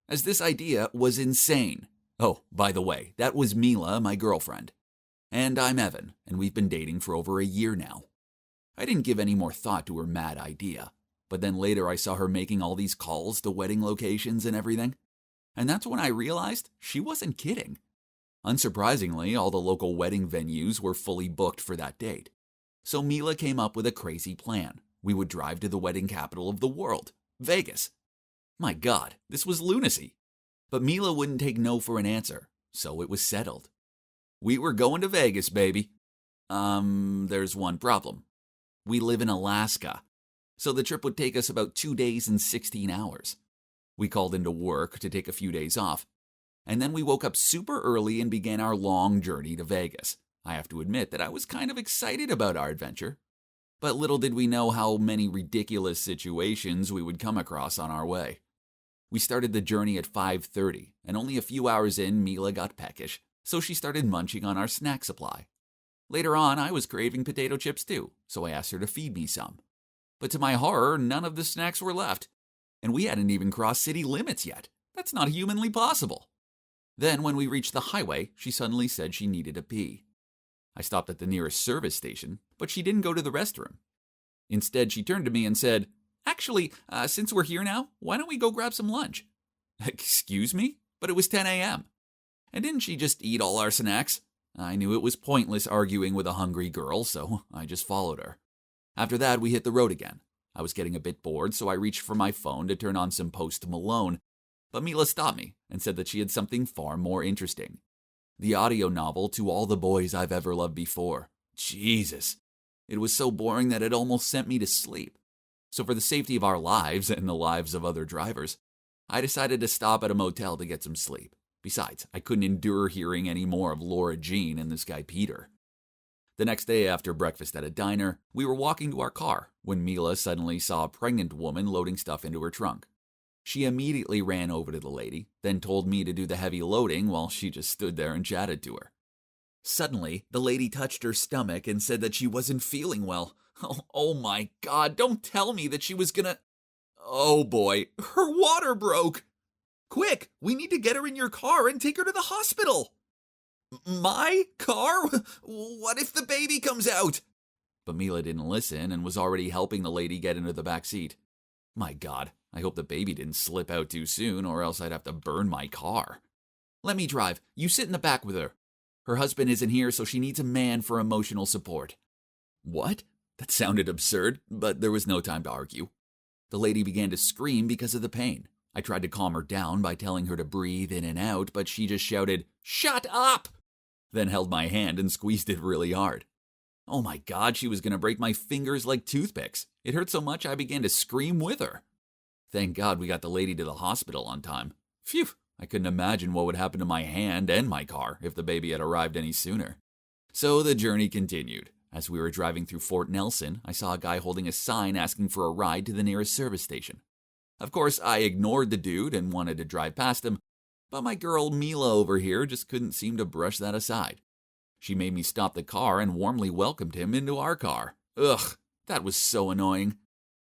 Speaker 4: As this idea was insane. Oh, by the way, that was Mila, my girlfriend. And I'm Evan, and we've been dating for over a year now. I didn't give any more thought to her mad idea, but then later I saw her making all these calls to wedding locations and everything. And that's when I realized she wasn't kidding. Unsurprisingly, all the local wedding venues were fully booked for that date. So Mila came up with a crazy plan. We would drive to the wedding capital of the world, Vegas. My God, this was lunacy. But Mila wouldn't take no for an answer, so it was settled. We were going to Vegas, baby. There's one problem. We live in Alaska, so the trip would take us about 2 days and 16 hours. We called into work to take a few days off, and then we woke up super early and began our long journey to Vegas. I have to admit that I was kind of excited about our adventure, but little did we know how many ridiculous situations we would come across on our way. We started the journey at 5:30, and only a few hours in, Mila got peckish, so she started munching on our snack supply. Later on, I was craving potato chips too, so I asked her to feed me some. But to my horror, none of the snacks were left, and we hadn't even crossed city limits yet. That's not humanly possible. Then, when we reached the highway, she suddenly said she needed a pee. I stopped at the nearest service station, but she didn't go to the restroom. Instead, she turned to me and said, "Actually, since we're here now, why don't we go grab some lunch?" Excuse me? But it was 10 a.m. And didn't she just eat all our snacks? I knew it was pointless arguing with a hungry girl, so I just followed her. After that, we hit the road again. I was getting a bit bored, so I reached for my phone to turn on some Post Malone, but Mila stopped me and said that she had something far more interesting. The audio novel To All the Boys I've Ever Loved Before. Jesus. It was so boring that it almost sent me to sleep. So for the safety of our lives and the lives of other drivers, I decided to stop at a motel to get some sleep. Besides, I couldn't endure hearing any more of Laura Jean and this guy Peter. The next day after breakfast at a diner, we were walking to our car when Mila suddenly saw a pregnant woman loading stuff into her trunk. She immediately ran over to the lady, then told me to do the heavy loading while she just stood there and chatted to her. Suddenly, the lady touched her stomach and said that she wasn't feeling well. Oh my God, don't tell me that she was gonna... Oh boy, her water broke! Quick, we need to get her in your car and take her to the hospital! My car? What if the baby comes out? But Mila didn't listen and was already helping the lady get into the back seat. My God, I hope the baby didn't slip out too soon or else I'd have to burn my car. Let me drive. You sit in the back with her. Her husband isn't here, so she needs a man for emotional support. What? That sounded absurd, but there was no time to argue. The lady began to scream because of the pain. I tried to calm her down by telling her to breathe in and out, but she just shouted, "Shut up!" Then held my hand and squeezed it really hard. Oh my God, she was going to break my fingers like toothpicks. It hurt so much I began to scream with her. Thank God we got the lady to the hospital on time. Phew, I couldn't imagine what would happen to my hand and my car if the baby had arrived any sooner. So the journey continued. As we were driving through Fort Nelson, I saw a guy holding a sign asking for a ride to the nearest service station. Of course, I ignored the dude and wanted to drive past him, but my girl Mila over here just couldn't seem to brush that aside. She made me stop the car and warmly welcomed him into our car. Ugh, that was so annoying.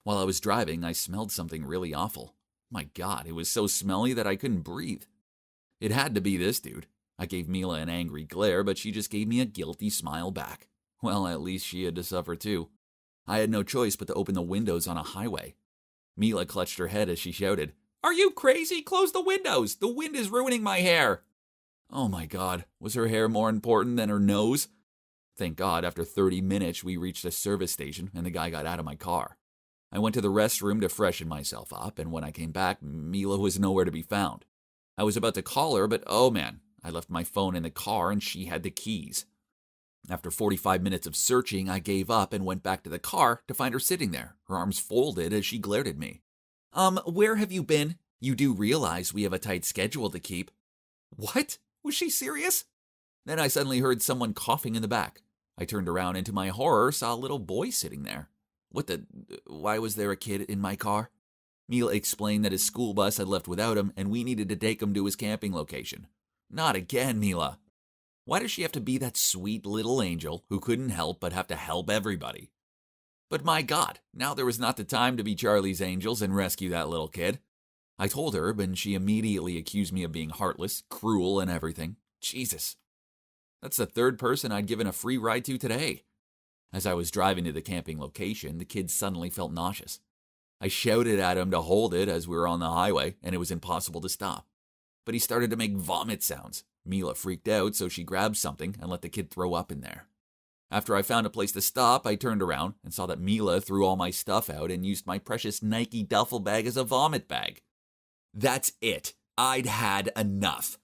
Speaker 4: While I was driving, I smelled something really awful. My God, it was so smelly that I couldn't breathe. It had to be this dude. I gave Mila an angry glare, but she just gave me a guilty smile back. Well, at least she had to suffer too. I had no choice but to open the windows on a highway. Mila clutched her head as she shouted, "Are you crazy? Close the windows! The wind is ruining my hair!" Oh my God, was her hair more important than her nose? Thank God, after 30 minutes, we reached a service station and the guy got out of my car. I went to the restroom to freshen myself up, and when I came back, Mila was nowhere to be found. I was about to call her, but oh man, I left my phone in the car and she had the keys. After 45 minutes of searching, I gave up and went back to the car to find her sitting there, her arms folded as she glared at me. Where have you been? You do realize we have a tight schedule to keep." What? Was she serious? Then I suddenly heard someone coughing in the back. I turned around and to my horror saw a little boy sitting there. Why was there a kid in my car? Mila explained that his school bus had left without him and we needed to take him to his camping location. Not again, Mila. Why does she have to be that sweet little angel who couldn't help but have to help everybody? But my God, now there was not the time to be Charlie's Angels and rescue that little kid. I told her, and she immediately accused me of being heartless, cruel, and everything. Jesus. That's the third person I'd given a free ride to today. As I was driving to the camping location, the kid suddenly felt nauseous. I shouted at him to hold it as we were on the highway, and it was impossible to stop. But he started to make vomit sounds. Mila freaked out, so she grabbed something and let the kid throw up in there. After I found a place to stop, I turned around and saw that Mila threw all my stuff out and used my precious Nike duffel bag as a vomit bag. That's it. I'd had enough.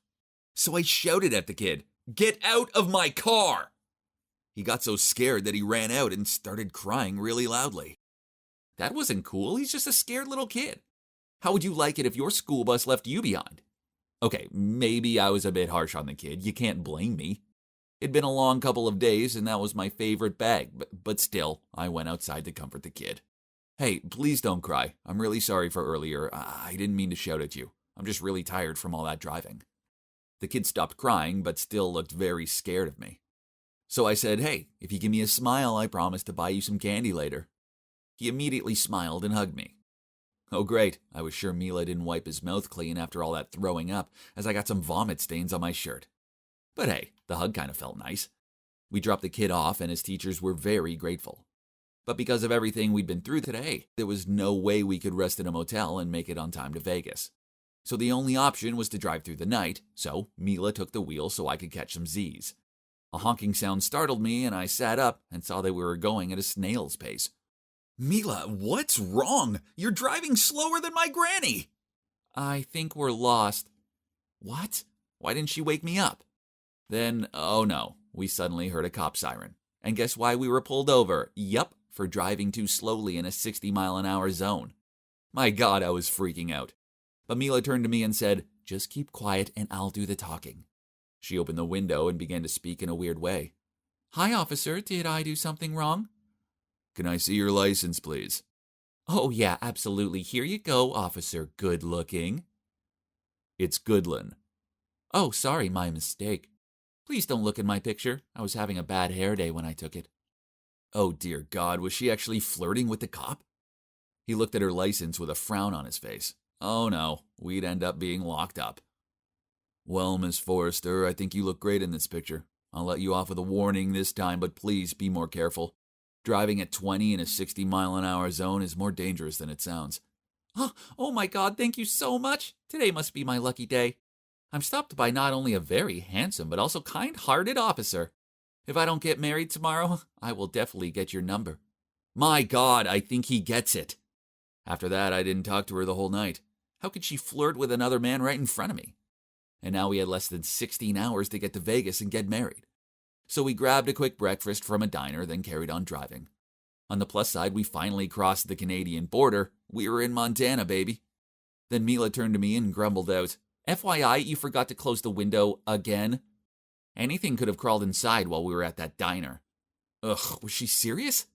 Speaker 4: So I shouted at the kid, "Get out of my car!" He got so scared that he ran out and started crying really loudly. That wasn't cool. He's just a scared little kid. How would you like it if your school bus left you behind? Okay, maybe I was a bit harsh on the kid. You can't blame me. It'd been a long couple of days, and that was my favorite bag, but still, I went outside to comfort the kid. Hey, please don't cry. I'm really sorry for earlier. I didn't mean to shout at you. I'm just really tired from all that driving. The kid stopped crying, but still looked very scared of me. So I said, hey, if you give me a smile, I promise to buy you some candy later. He immediately smiled and hugged me. Oh great, I was sure Mila didn't wipe his mouth clean after all that throwing up, as I got some vomit stains on my shirt. But hey, the hug kind of felt nice. We dropped the kid off and his teachers were very grateful. But because of everything we'd been through today, there was no way we could rest in a motel and make it on time to Vegas. So the only option was to drive through the night, so Mila took the wheel so I could catch some Z's. A honking sound startled me and I sat up and saw that we were going at a snail's pace. Mila, what's wrong? You're driving slower than my granny. I think we're lost. What? Why didn't she wake me up? Then, oh no, we suddenly heard a cop siren. And guess why we were pulled over? Yup, for driving too slowly in a 60-mile-an-hour zone. My God, I was freaking out. But Mila turned to me and said, just keep quiet and I'll do the talking. She opened the window and began to speak in a weird way. Hi, officer, did I do something wrong? Can I see your license, please? Oh, yeah, absolutely. Here you go, Officer Good-Looking. It's Goodlin. Oh, sorry, my mistake. Please don't look at my picture. I was having a bad hair day when I took it. Oh, dear God, was she actually flirting with the cop? He looked at her license with a frown on his face. Oh, no, we'd end up being locked up. Well, Miss Forrester, I think you look great in this picture. I'll let you off with a warning this time, but please be more careful. Driving at 20 in a 60-mile-an-hour zone is more dangerous than it sounds. Oh my God, thank you so much. Today must be my lucky day. I'm stopped by not only a very handsome but also kind-hearted officer. If I don't get married tomorrow, I will definitely get your number. My God, I think he gets it. After that, I didn't talk to her the whole night. How could she flirt with another man right in front of me? And now we had less than 16 hours to get to Vegas and get married. So we grabbed a quick breakfast from a diner, then carried on driving. On the plus side, we finally crossed the Canadian border. We were in Montana, baby. Then Mila turned to me and grumbled out, FYI, you forgot to close the window again. Anything could have crawled inside while we were at that diner. Ugh, was she serious?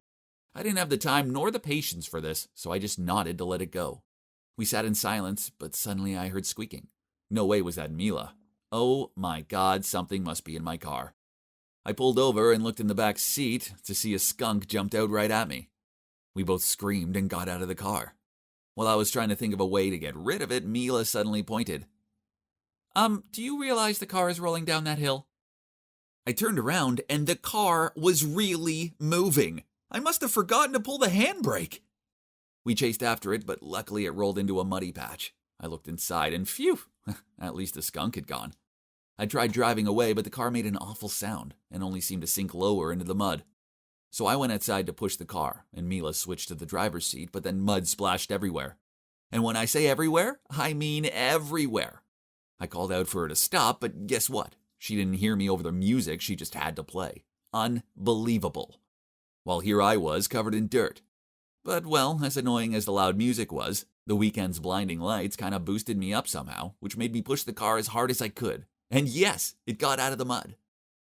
Speaker 4: I didn't have the time nor the patience for this, so I just nodded to let it go. We sat in silence, but suddenly I heard squeaking. No way was that Mila. Oh my God, something must be in my car. I pulled over and looked in the back seat to see a skunk jumped out right at me. We both screamed and got out of the car. While I was trying to think of a way to get rid of it, Mila suddenly pointed. Do you realize the car is rolling down that hill? I turned around and the car was really moving. I must have forgotten to pull the handbrake. We chased after it, but luckily it rolled into a muddy patch. I looked inside and phew, at least the skunk had gone. I tried driving away, but the car made an awful sound and only seemed to sink lower into the mud. So I went outside to push the car, and Mila switched to the driver's seat, but then mud splashed everywhere. And when I say everywhere, I mean everywhere. I called out for her to stop, but guess what? She didn't hear me over the music, she just had to play. Unbelievable. While here I was, covered in dirt. But, well, as annoying as the loud music was, the weekend's blinding lights kind of boosted me up somehow, which made me push the car as hard as I could. And yes, it got out of the mud.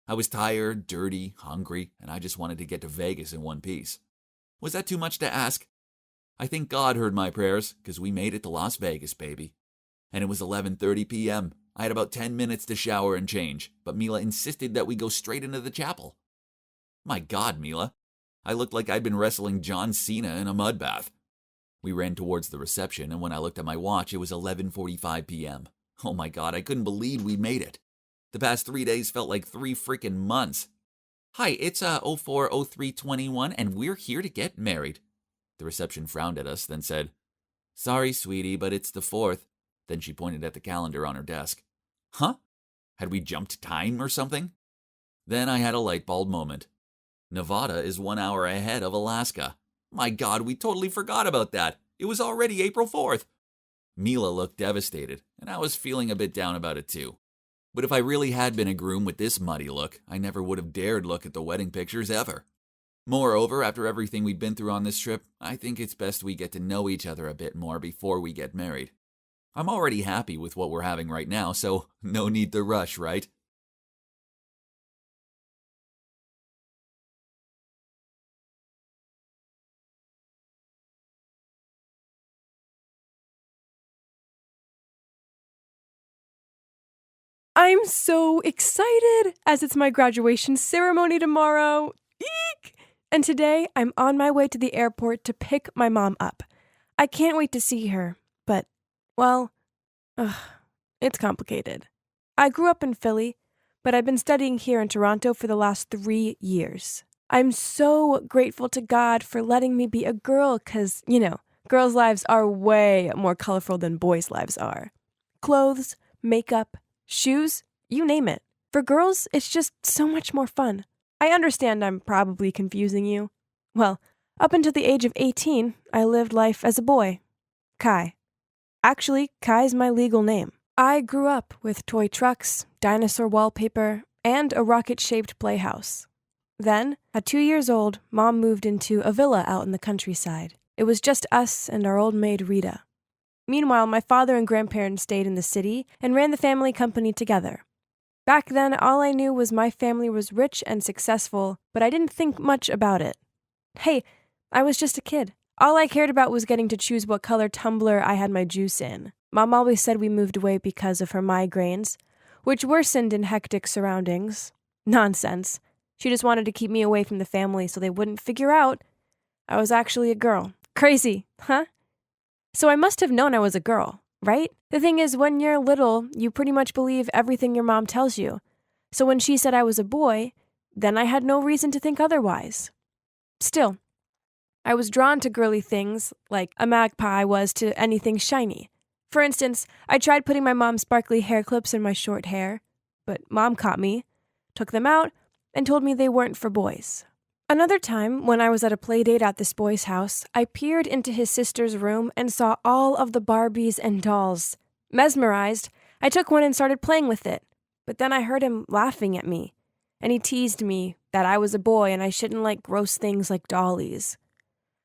Speaker 4: I was tired, dirty, hungry, and I just wanted to get to Vegas in one piece. Was that too much to ask? I think God heard my prayers, because we made it to Las Vegas, baby. And it was 11:30 p.m. I had about 10 minutes to shower and change, but Mila insisted that we go straight into the chapel. My God, Mila. I looked like I'd been wrestling John Cena in a mud bath. We ran towards the reception, and when I looked at my watch, it was 11:45 p.m. Oh my God, I couldn't believe we made it. The past 3 days felt like 3 freaking months. Hi, it's 040321, and we're here to get married. The reception frowned at us, then said, Sorry, sweetie, but it's the 4th. Then she pointed at the calendar on her desk. Huh? Had we jumped time or something? Then I had a light bulb moment. Nevada is 1 hour ahead of Alaska. My God, we totally forgot about that. It was already April 4th. Mila looked devastated, and I was feeling a bit down about it too. But if I really had been a groom with this muddy look, I never would have dared look at the wedding pictures ever. Moreover, after everything we've been through on this trip, I think it's best we get to know each other a bit more before we get married. I'm already happy with what we're having right now, so no need to rush, right?
Speaker 3: I'm so excited as it's my graduation ceremony tomorrow. Eek! And today I'm on my way to the airport to pick my mom up. I can't wait to see her, but, well, it's complicated. I grew up in Philly, but I've been studying here in Toronto for the last 3 years. I'm so grateful to God for letting me be a girl because, girls' lives are way more colorful than boys' lives are. Clothes, makeup, shoes, you name it. For girls, it's just so much more fun. I understand I'm probably confusing you. Well, up until the age of 18, I lived life as a boy. Kai. Actually, Kai's my legal name. I grew up with toy trucks, dinosaur wallpaper, and a rocket-shaped playhouse. Then, at 2 years old, Mom moved into a villa out in the countryside. It was just us and our old maid Rita. Meanwhile, my father and grandparents stayed in the city and ran the family company together. Back then, all I knew was my family was rich and successful, but I didn't think much about it. Hey, I was just a kid. All I cared about was getting to choose what color tumbler I had my juice in. Mom always said we moved away because of her migraines, which worsened in hectic surroundings. Nonsense. She just wanted to keep me away from the family so they wouldn't figure out I was actually a girl. Crazy, huh? So I must have known I was a girl, right? The thing is, when you're little, you pretty much believe everything your mom tells you. So when she said I was a boy, then I had no reason to think otherwise. Still, I was drawn to girly things, like a magpie was to anything shiny. For instance, I tried putting my mom's sparkly hair clips in my short hair, but Mom caught me, took them out, and told me they weren't for boys. Another time, when I was at a play date at this boy's house, I peered into his sister's room and saw all of the Barbies and dolls. Mesmerized, I took one and started playing with it, but then I heard him laughing at me, and he teased me that I was a boy and I shouldn't like gross things like dollies.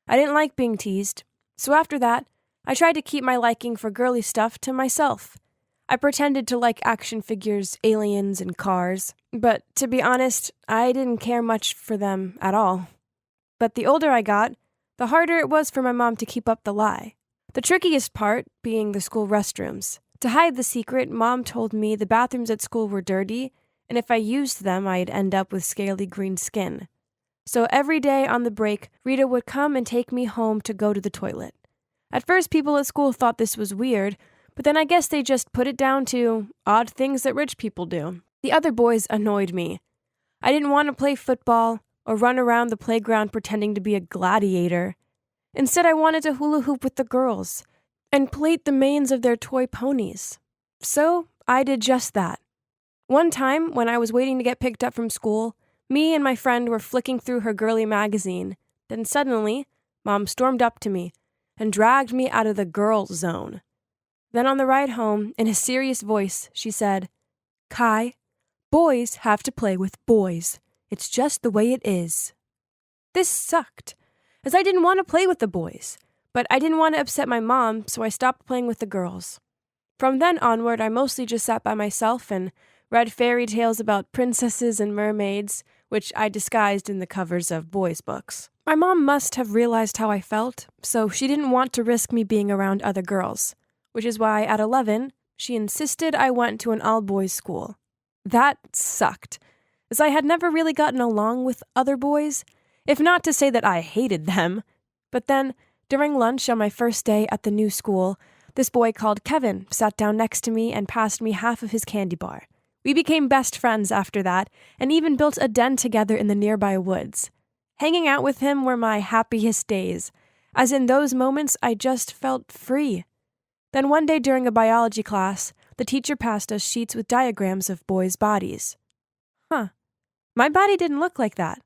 Speaker 3: I didn't like being teased, so after that, I tried to keep my liking for girly stuff to myself. I pretended to like action figures, aliens, and cars, but to be honest, I didn't care much for them at all. But the older I got, the harder it was for my mom to keep up the lie. The trickiest part being the school restrooms. To hide the secret, Mom told me the bathrooms at school were dirty, and if I used them, I'd end up with scaly green skin. So every day on the break, Rita would come and take me home to go to the toilet. At first, people at school thought this was weird, but then I guess they just put it down to odd things that rich people do. The other boys annoyed me. I didn't want to play football or run around the playground pretending to be a gladiator. Instead, I wanted to hula hoop with the girls and plait the manes of their toy ponies. So I did just that. One time, when I was waiting to get picked up from school, me and my friend were flicking through her girly magazine. Then suddenly, Mom stormed up to me and dragged me out of the girls' zone. Then on the ride home, in a serious voice, she said, "Kai, boys have to play with boys. It's just the way it is." This sucked, as I didn't want to play with the boys, but I didn't want to upset my mom, so I stopped playing with the girls. From then onward, I mostly just sat by myself and read fairy tales about princesses and mermaids, which I disguised in the covers of boys' books. My mom must have realized how I felt, so she didn't want to risk me being around other girls, which is why at 11, she insisted I went to an all-boys school. That sucked, as I had never really gotten along with other boys, if not to say that I hated them. But then, During lunch on my first day at the new school, this boy called Kevin sat down next to me and passed me half of his candy bar. We became best friends after that, and even built a den together in the nearby woods. Hanging out with him were my happiest days, as in those moments I just felt free. Then one day during a biology class, the teacher passed us sheets with diagrams of boys' bodies. My body didn't look like that.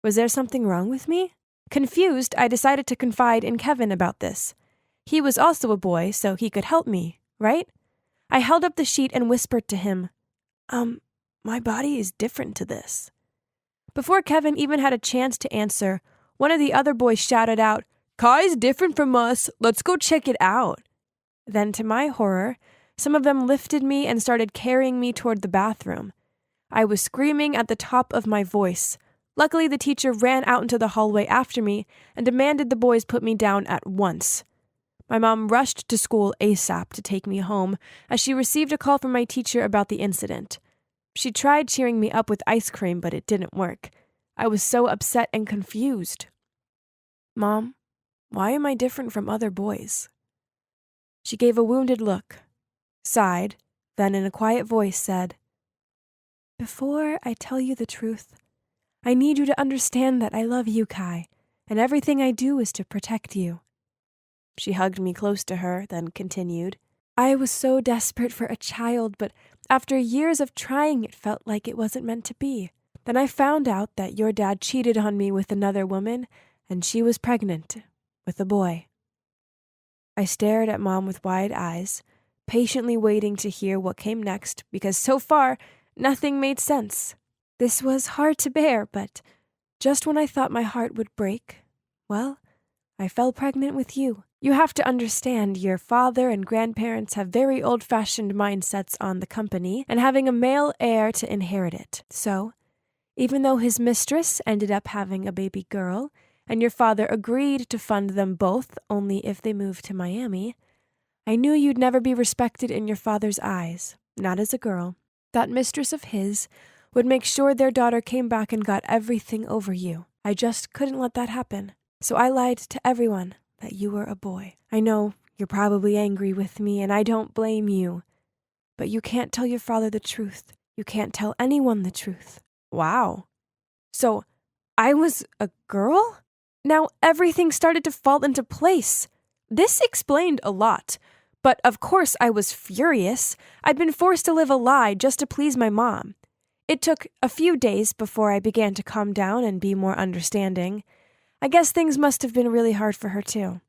Speaker 3: Was there something wrong with me? Confused, I decided to confide in Kevin about this. He was also a boy, so he could help me, right? I held up the sheet and whispered to him, my body is different to this. Before Kevin even had a chance to answer, one of the other boys shouted out, "Kai's different from us, let's go check it out." Then, to my horror, some of them lifted me and started carrying me toward the bathroom. I was screaming at the top of my voice. Luckily, the teacher ran out into the hallway after me and demanded the boys put me down at once. My mom rushed to school ASAP to take me home, as she received a call from my teacher about the incident. She tried cheering me up with ice cream, but it didn't work. I was so upset and confused. "Mom, why am I different from other boys?" She gave a wounded look, sighed, then in a quiet voice said, "Before I tell you the truth, I need you to understand that I love you, Kai, and everything I do is to protect you." She hugged me close to her, then continued, "I was so desperate for a child, but after years of trying, it felt like it wasn't meant to be. Then I found out that your dad cheated on me with another woman, and she was pregnant with a boy." I stared at Mom with wide eyes, patiently waiting to hear what came next, because so far, nothing made sense. This was hard to bear, but just when I thought my heart would break, well, I fell pregnant with you. You have to understand, your father and grandparents have very old-fashioned mindsets on the company and having a male heir to inherit it. So, even though his mistress ended up having a baby girl, and your father agreed to fund them both only if they moved to Miami, I knew you'd never be respected in your father's eyes, not as a girl. That mistress of his would make sure their daughter came back and got everything over you. I just couldn't let that happen. So I lied to everyone that you were a boy. I know you're probably angry with me, and I don't blame you. But you can't tell your father the truth. You can't tell anyone the truth. Wow. So, I was a girl? Now everything started to fall into place. This explained a lot. But of course I was furious. I'd been forced to live a lie just to please my mom. It took a few days before I began to calm down and be more understanding. I guess things must have been really hard for her too.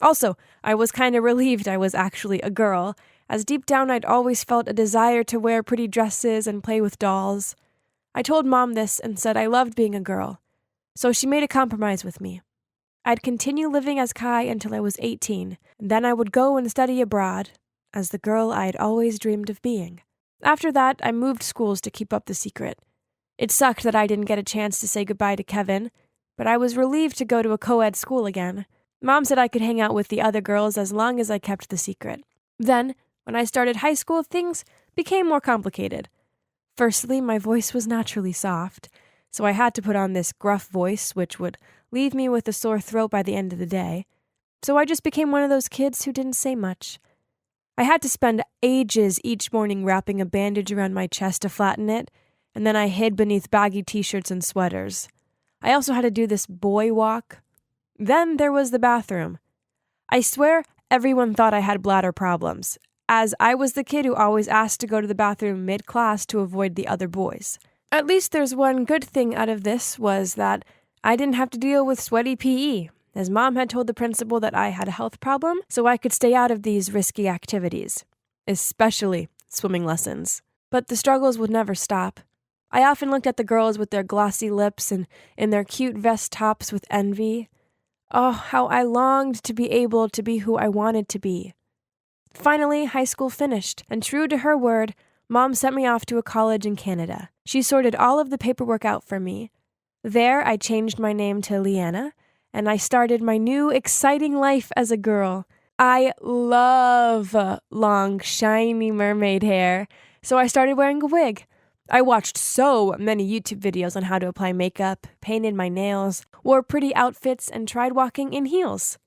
Speaker 3: Also, I was kind of relieved I was actually a girl, as deep down I'd always felt a desire to wear pretty dresses and play with dolls. I told Mom this and said I loved being a girl, so she made a compromise with me. I'd continue living as Kai until I was 18, and then I would go and study abroad, as the girl I'd always dreamed of being. After that, I moved schools to keep up the secret. It sucked that I didn't get a chance to say goodbye to Kevin, but I was relieved to go to a co-ed school again. Mom said I could hang out with the other girls as long as I kept the secret. Then, when I started high school, things became more complicated. Firstly, my voice was naturally soft, so I had to put on this gruff voice, which would leave me with a sore throat by the end of the day. So I just became one of those kids who didn't say much. I had to spend ages each morning wrapping a bandage around my chest to flatten it, and then I hid beneath baggy t-shirts and sweaters. I also had to do this boy walk. Then there was the bathroom. I swear everyone thought I had bladder problems, as I was the kid who always asked to go to the bathroom mid-class to avoid the other boys. At least there's one good thing out of this was that I didn't have to deal with sweaty PE, as Mom had told the principal that I had a health problem, so I could stay out of these risky activities, especially swimming lessons. But the struggles would never stop. I often looked at the girls with their glossy lips and in their cute vest tops with envy. Oh, how I longed to be able to be who I wanted to be. Finally, high school finished, and true to her word, Mom sent me off to a college in Canada. She sorted all of the paperwork out for me. There, I changed my name to Leanna, and I started my new, exciting life as a girl. I love long, shiny mermaid hair, so I started wearing a wig. I watched so many YouTube videos on how to apply makeup, painted my nails, wore pretty outfits, and tried walking in heels.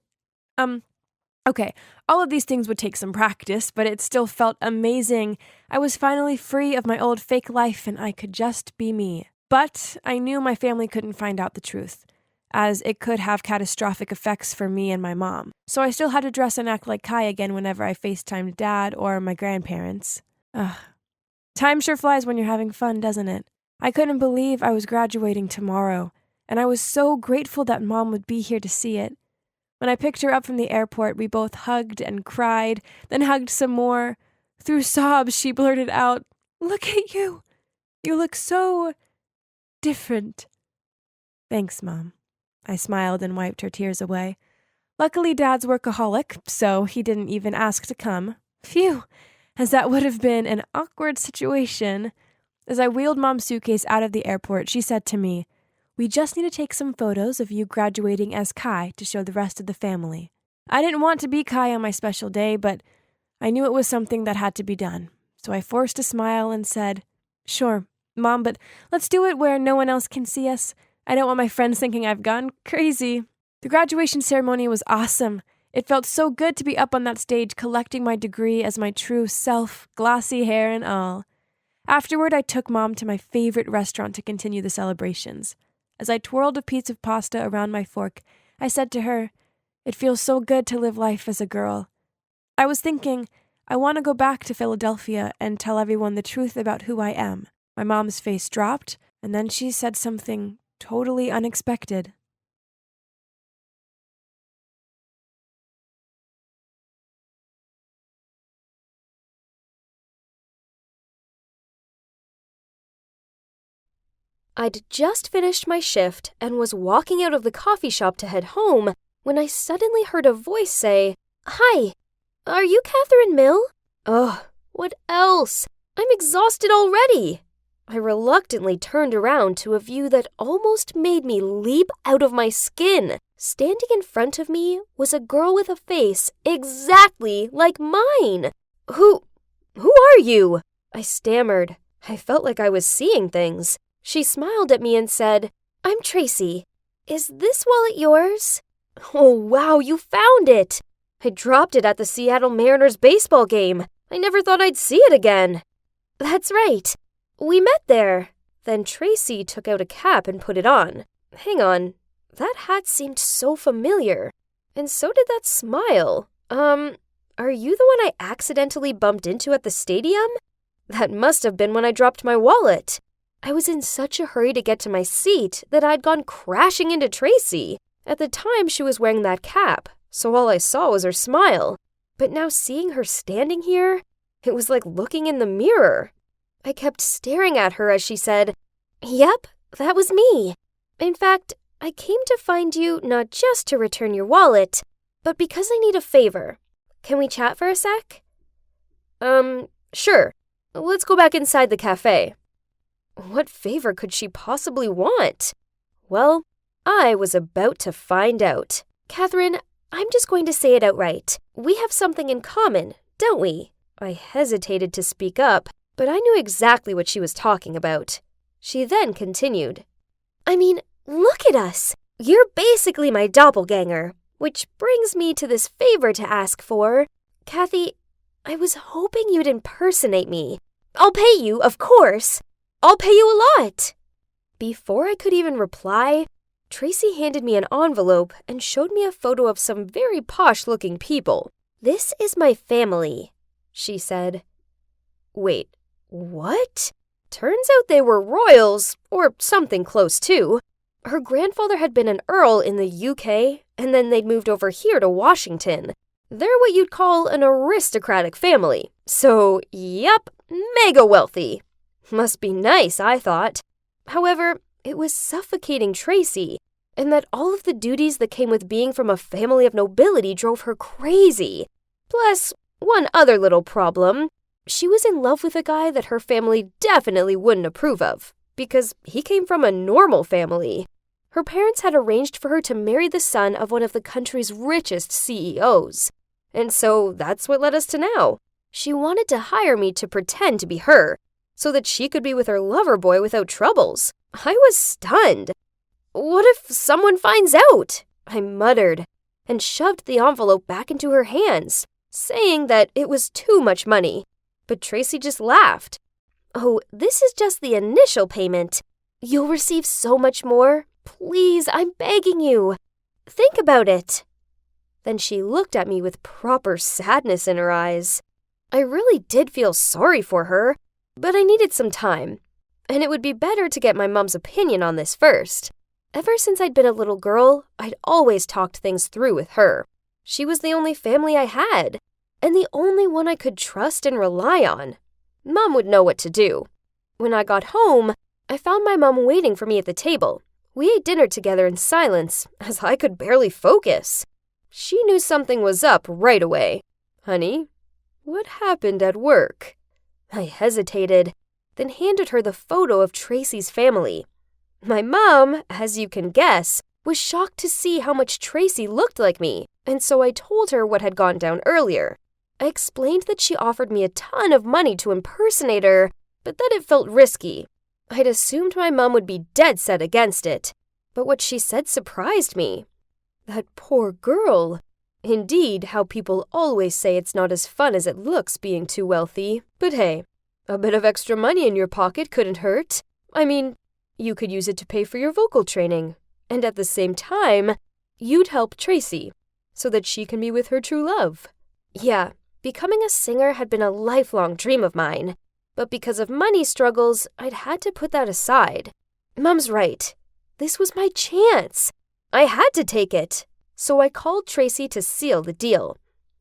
Speaker 3: Okay, all of these things would take some practice, but it still felt amazing. I was finally free of my old fake life and I could just be me. But I knew my family couldn't find out the truth, as it could have catastrophic effects for me and my mom. So I still had to dress and act like Kai again whenever I FaceTimed Dad or my grandparents. Ugh. Time sure flies when you're having fun, doesn't it? I couldn't believe I was graduating tomorrow, and I was so grateful that Mom would be here to see it. When I picked her up from the airport, we both hugged and cried, then hugged some more. Through sobs, she blurted out, "Look at you! You look so different." "Thanks, Mom." I smiled and wiped her tears away. Luckily, Dad's workaholic, so he didn't even ask to come. Phew, as that would have been an awkward situation. As I wheeled Mom's suitcase out of the airport, she said to me, "We just need to take some photos of you graduating as Kai to show the rest of the family." I didn't want to be Kai on my special day, but I knew it was something that had to be done. So I forced a smile and said, "Sure, Mom, but let's do it where no one else can see us. I don't want my friends thinking I've gone crazy." The graduation ceremony was awesome. It felt so good to be up on that stage collecting my degree as my true self, glossy hair and all. Afterward, I took Mom to my favorite restaurant to continue the celebrations. As I twirled a piece of pasta around my fork, I said to her, "It feels so good to live life as a girl." I was thinking, I want to go back to Philadelphia and tell everyone the truth about who I am. My mom's face dropped, and then she said something totally unexpected.
Speaker 2: I'd just finished my shift and was walking out of the coffee shop to head home when I suddenly heard a voice say, "Hi, are you Catherine Mill?" Ugh, what else? I'm exhausted already. I reluctantly turned around to a view that almost made me leap out of my skin. Standing in front of me was a girl with a face exactly like mine. Who are you?" I stammered. I felt like I was seeing things. She smiled at me and said, "I'm Tracy. Is this wallet yours?" "Oh, wow, you found it!" "I dropped it at the Seattle Mariners baseball game. I never thought I'd see it again." "That's right. We met there." Then Tracy took out a cap and put it on. Hang on, that hat seemed so familiar. And so did that smile. Are you the one I accidentally bumped into at the stadium? That must have been when I dropped my wallet. I was in such a hurry to get to my seat that I'd gone crashing into Tracy. At the time, she was wearing that cap, so all I saw was her smile. But now seeing her standing here, it was like looking in the mirror. I kept staring at her as she said, "Yep, that was me. In fact, I came to find you not just to return your wallet, but because I need a favor. Can we chat for a sec?" Sure. Let's go back inside the cafe." What favor could she possibly want? Well, I was about to find out. "Catherine, I'm just going to say it outright. We have something in common, don't we?" I hesitated to speak up, but I knew exactly what she was talking about. She then continued, "I mean, look at us. You're basically my doppelganger, which brings me to this favor to ask for. Kathy, I was hoping you'd impersonate me. I'll pay you, of course. I'll pay you a lot." Before I could even reply, Tracy handed me an envelope and showed me a photo of some very posh-looking people. "This is my family," she said. Wait, what? Turns out they were royals, or something close to. Her grandfather had been an earl in the UK, and then they'd moved over here to Washington. They're what you'd call an aristocratic family. So, yep, mega wealthy. Must be nice, I thought. However, it was suffocating Tracy, and that all of the duties that came with being from a family of nobility drove her crazy. Plus, one other little problem. She was in love with a guy that her family definitely wouldn't approve of, because he came from a normal family. Her parents had arranged for her to marry the son of one of the country's richest CEOs. And so that's what led us to now. She wanted to hire me to pretend to be her, so that she could be with her lover boy without troubles. I was stunned. "What if someone finds out?" I muttered. and shoved the envelope back into her hands, saying that it was too much money. But Tracy just laughed. "Oh, this is just the initial payment. You'll receive so much more. Please, I'm begging you. Think about it." Then she looked at me with proper sadness in her eyes. I really did feel sorry for her, but I needed some time. And it would be better to get my mom's opinion on this first. Ever since I'd been a little girl, I'd always talked things through with her. She was the only family I had, and the only one I could trust and rely on. Mom would know what to do. When I got home, I found my mom waiting for me at the table. We ate dinner together in silence, as I could barely focus. She knew something was up right away. "Honey, what happened at work?" I hesitated, then handed her the photo of Tracy's family. My mom, as you can guess, was shocked to see how much Tracy looked like me, and so I told her what had gone down earlier. I explained that she offered me a ton of money to impersonate her, but that it felt risky. I'd assumed my mom would be dead set against it, but what she said surprised me. That poor girl. Indeed, how people always say it's not as fun as it looks being too wealthy. But hey, a bit of extra money in your pocket couldn't hurt. I mean, you could use it to pay for your vocal training. And at the same time, you'd help Tracy, so that she can be with her true love. Yeah, becoming a singer had been a lifelong dream of mine. But because of money struggles, I'd had to put that aside. Mom's right. This was my chance. I had to take it. So I called Tracy to seal the deal.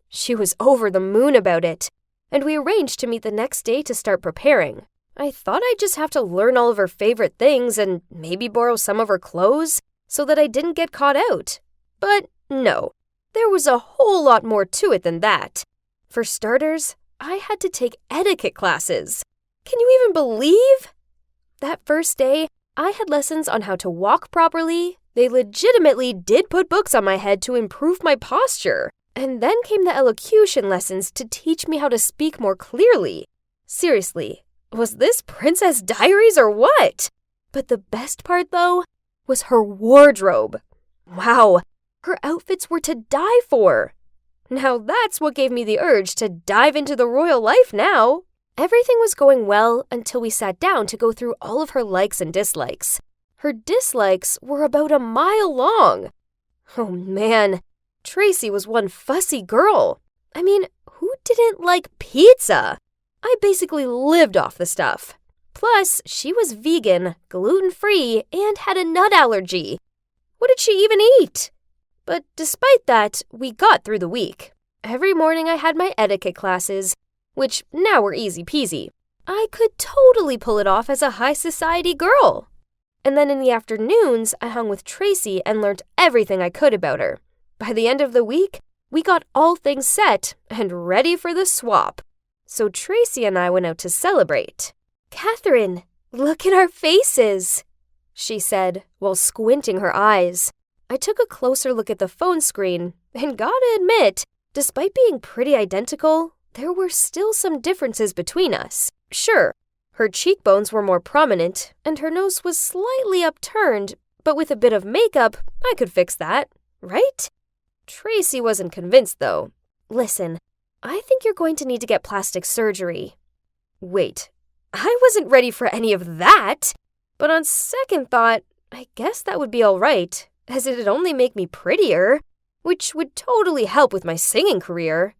Speaker 2: She was over the moon about it, and we arranged to meet the next day to start preparing. I thought I'd just have to learn all of her favorite things and maybe borrow some of her clothes so that I didn't get caught out. But no, there was a whole lot more to it than that. For starters, I had to take etiquette classes. Can you even believe? That first day, I had lessons on how to walk properly. They legitimately did put books on my head to improve my posture. And then came the elocution lessons to teach me how to speak more clearly. Seriously, was this Princess Diaries or what? But the best part, though, was her wardrobe. Wow, her outfits were to die for. Now that's what gave me the urge to dive into the royal life now. Everything was going well until we sat down to go through all of her likes and dislikes. Her dislikes were about a mile long. Oh man, Tracy was one fussy girl. I mean, who didn't like pizza? I basically lived off the stuff. Plus, she was vegan, gluten-free, and had a nut allergy. What did she even eat? But despite that, we got through the week. Every morning I had my etiquette classes, which now were easy peasy. I could totally pull it off as a high society girl. And then in the afternoons, I hung with Tracy and learned everything I could about her. By the end of the week, we got all things set and ready for the swap. So Tracy and I went out to celebrate. "Catherine, look at our faces," she said while squinting her eyes. I took a closer look at the phone screen and gotta admit, despite being pretty identical, there were still some differences between us. Sure, her cheekbones were more prominent and her nose was slightly upturned, but with a bit of makeup, I could fix that, right? Tracy wasn't convinced, though. "Listen, I think you're going to need to get plastic surgery." Wait, I wasn't ready for any of that. But on second thought, I guess that would be all right, as it'd only make me prettier, which would totally help with my singing career.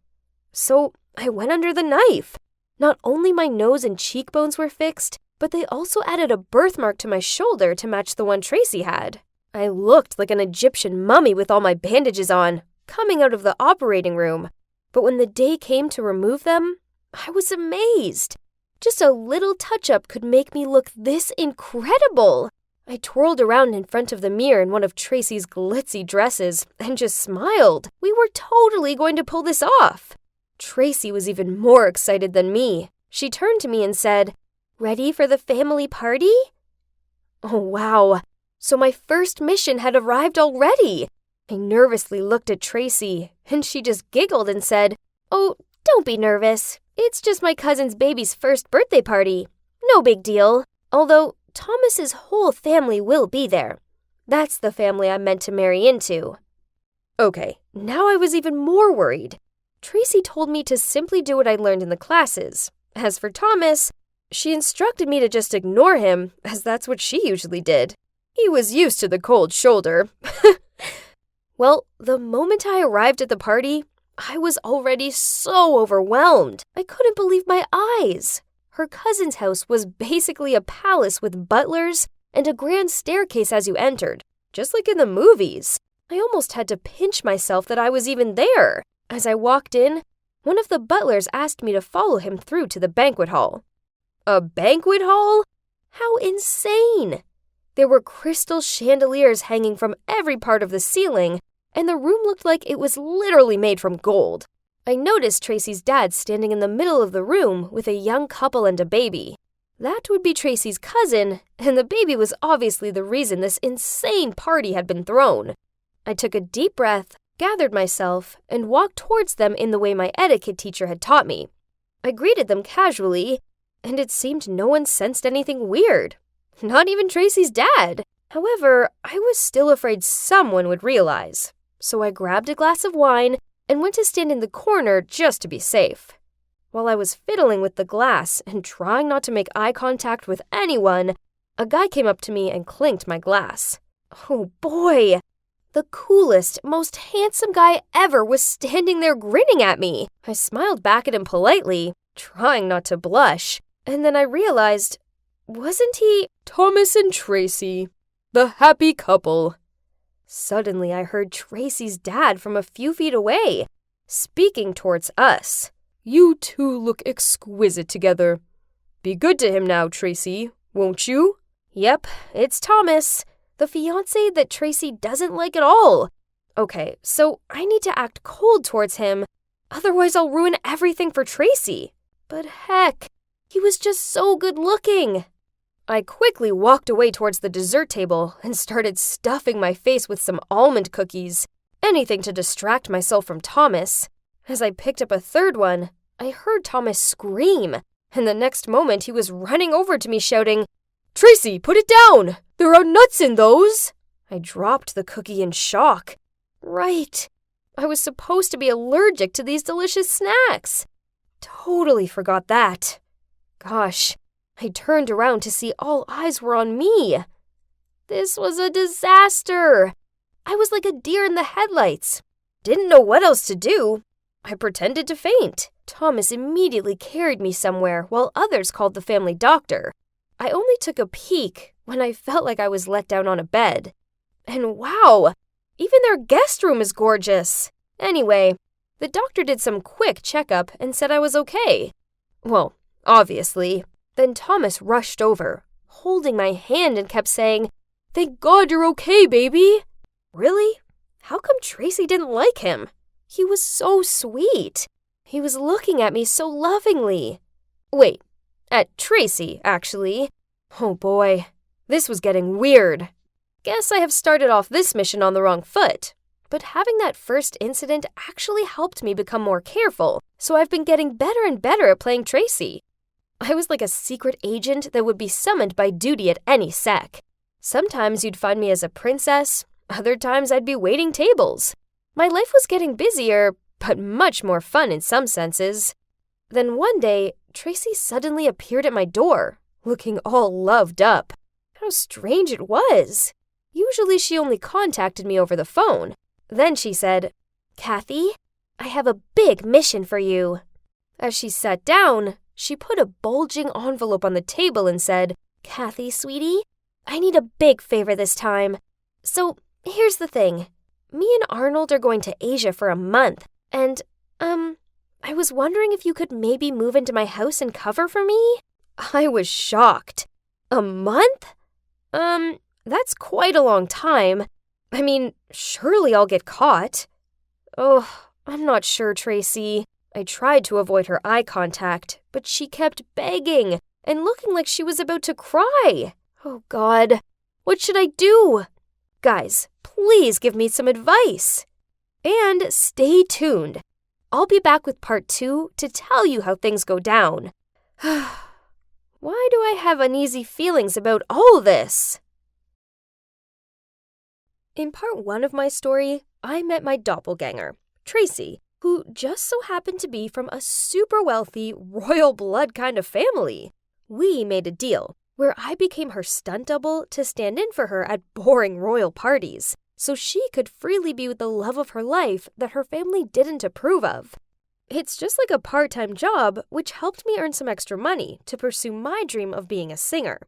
Speaker 2: So I went under the knife. Not only my nose and cheekbones were fixed, but they also added a birthmark to my shoulder to match the one Tracy had. I looked like an Egyptian mummy with all my bandages on, coming out of the operating room. But when the day came to remove them, I was amazed. Just a little touch-up could make me look this incredible. I twirled around in front of the mirror in one of Tracy's glitzy dresses and just smiled. We were totally going to pull this off. Tracy was even more excited than me. She turned to me and said, "Ready for the family party?" Oh, wow. So my first mission had arrived already. I nervously looked at Tracy, and she just giggled and said, "Oh, don't be nervous. It's just my cousin's baby's first birthday party. No big deal. Although Thomas's whole family will be there. That's the family I'm meant to marry into." Okay, now I was even more worried. Tracy told me to simply do what I learned in the classes. As for Thomas, she instructed me to just ignore him, as that's what she usually did. He was used to the cold shoulder. Well, the moment I arrived at the party, I was already so overwhelmed. I couldn't believe my eyes. Her cousin's house was basically a palace with butlers and a grand staircase as you entered, just like in the movies. I almost had to pinch myself that I was even there. As I walked in, one of the butlers asked me to follow him through to the banquet hall. A banquet hall? How insane! There were crystal chandeliers hanging from every part of the ceiling, and the room looked like it was literally made from gold. I noticed Tracy's dad standing in the middle of the room with a young couple and a baby. That would be Tracy's cousin, and the baby was obviously the reason this insane party had been thrown. I took a deep breath, gathered myself, and walked towards them in the way my etiquette teacher had taught me. I greeted them casually, and it seemed no one sensed anything weird. Not even Tracy's dad. However, I was still afraid someone would realize. So I grabbed a glass of wine and went to stand in the corner just to be safe. While I was fiddling with the glass and trying not to make eye contact with anyone, a guy came up to me and clinked my glass. Oh boy! The coolest, most handsome guy ever was standing there grinning at me. I smiled back at him politely, trying not to blush, and then I realized, wasn't he Thomas and Tracy, the happy couple? Suddenly, I heard Tracy's dad from a few feet away, speaking towards us. You two look exquisite together. Be good to him now, Tracy, won't you? Yep, it's Thomas, the fiancé that Tracy doesn't like at all. Okay, so I need to act cold towards him, otherwise I'll ruin everything for Tracy. But heck, he was just so good looking. I quickly walked away towards the dessert table and started stuffing my face with some almond cookies, anything to distract myself from Thomas. As I picked up a third one, I heard Thomas scream, and the next moment he was running over to me shouting, Tracy, put it down! There are nuts in those! I dropped the cookie in shock. Right. I was supposed to be allergic to these delicious snacks. Totally forgot that. Gosh, I turned around to see all eyes were on me. This was a disaster. I was like a deer in the headlights. Didn't know what else to do. I pretended to faint. Thomas immediately carried me somewhere while others called the family doctor. I only took a peek when I felt like I was let down on a bed. And wow, even their guest room is gorgeous. Anyway, the doctor did some quick checkup and said I was okay. Well, obviously. Then Thomas rushed over, holding my hand and kept saying, Thank God you're okay, baby. Really? How come Tracy didn't like him? He was so sweet. He was looking at me so lovingly. Wait, at Tracy, actually. Oh boy, this was getting weird. Guess I have started off this mission on the wrong foot. But having that first incident actually helped me become more careful, so I've been getting better and better at playing Tracy. I was like a secret agent that would be summoned by duty at any sec. Sometimes you'd find me as a princess, other times I'd be waiting tables. My life was getting busier, but much more fun in some senses. Then one day, Tracy suddenly appeared at my door, looking all loved up. How strange it was. Usually she only contacted me over the phone. Then she said, Kathy, I have a big mission for you. As she sat down, she put a bulging envelope on the table and said, Kathy, sweetie, I need a big favor this time. So, here's the thing. Me and Arnold are going to Asia for a month, and, I was wondering if you could maybe move into my house and cover for me? I was shocked. A month? That's quite a long time. I mean, surely I'll get caught. Oh, I'm not sure, Tracy. I tried to avoid her eye contact, but she kept begging and looking like she was about to cry. Oh, God. What should I do? Guys, please give me some advice. And stay tuned. I'll be back with part 2 to tell you how things go down. Why do I have uneasy feelings about all this? In part 1 of my story, I met my doppelganger, Tracy, who just so happened to be from a super wealthy, royal blood kind of family. We made a deal where I became her stunt double to stand in for her at boring royal parties, so she could freely be with the love of her life that her family didn't approve of. It's just like a part-time job, which helped me earn some extra money to pursue my dream of being a singer.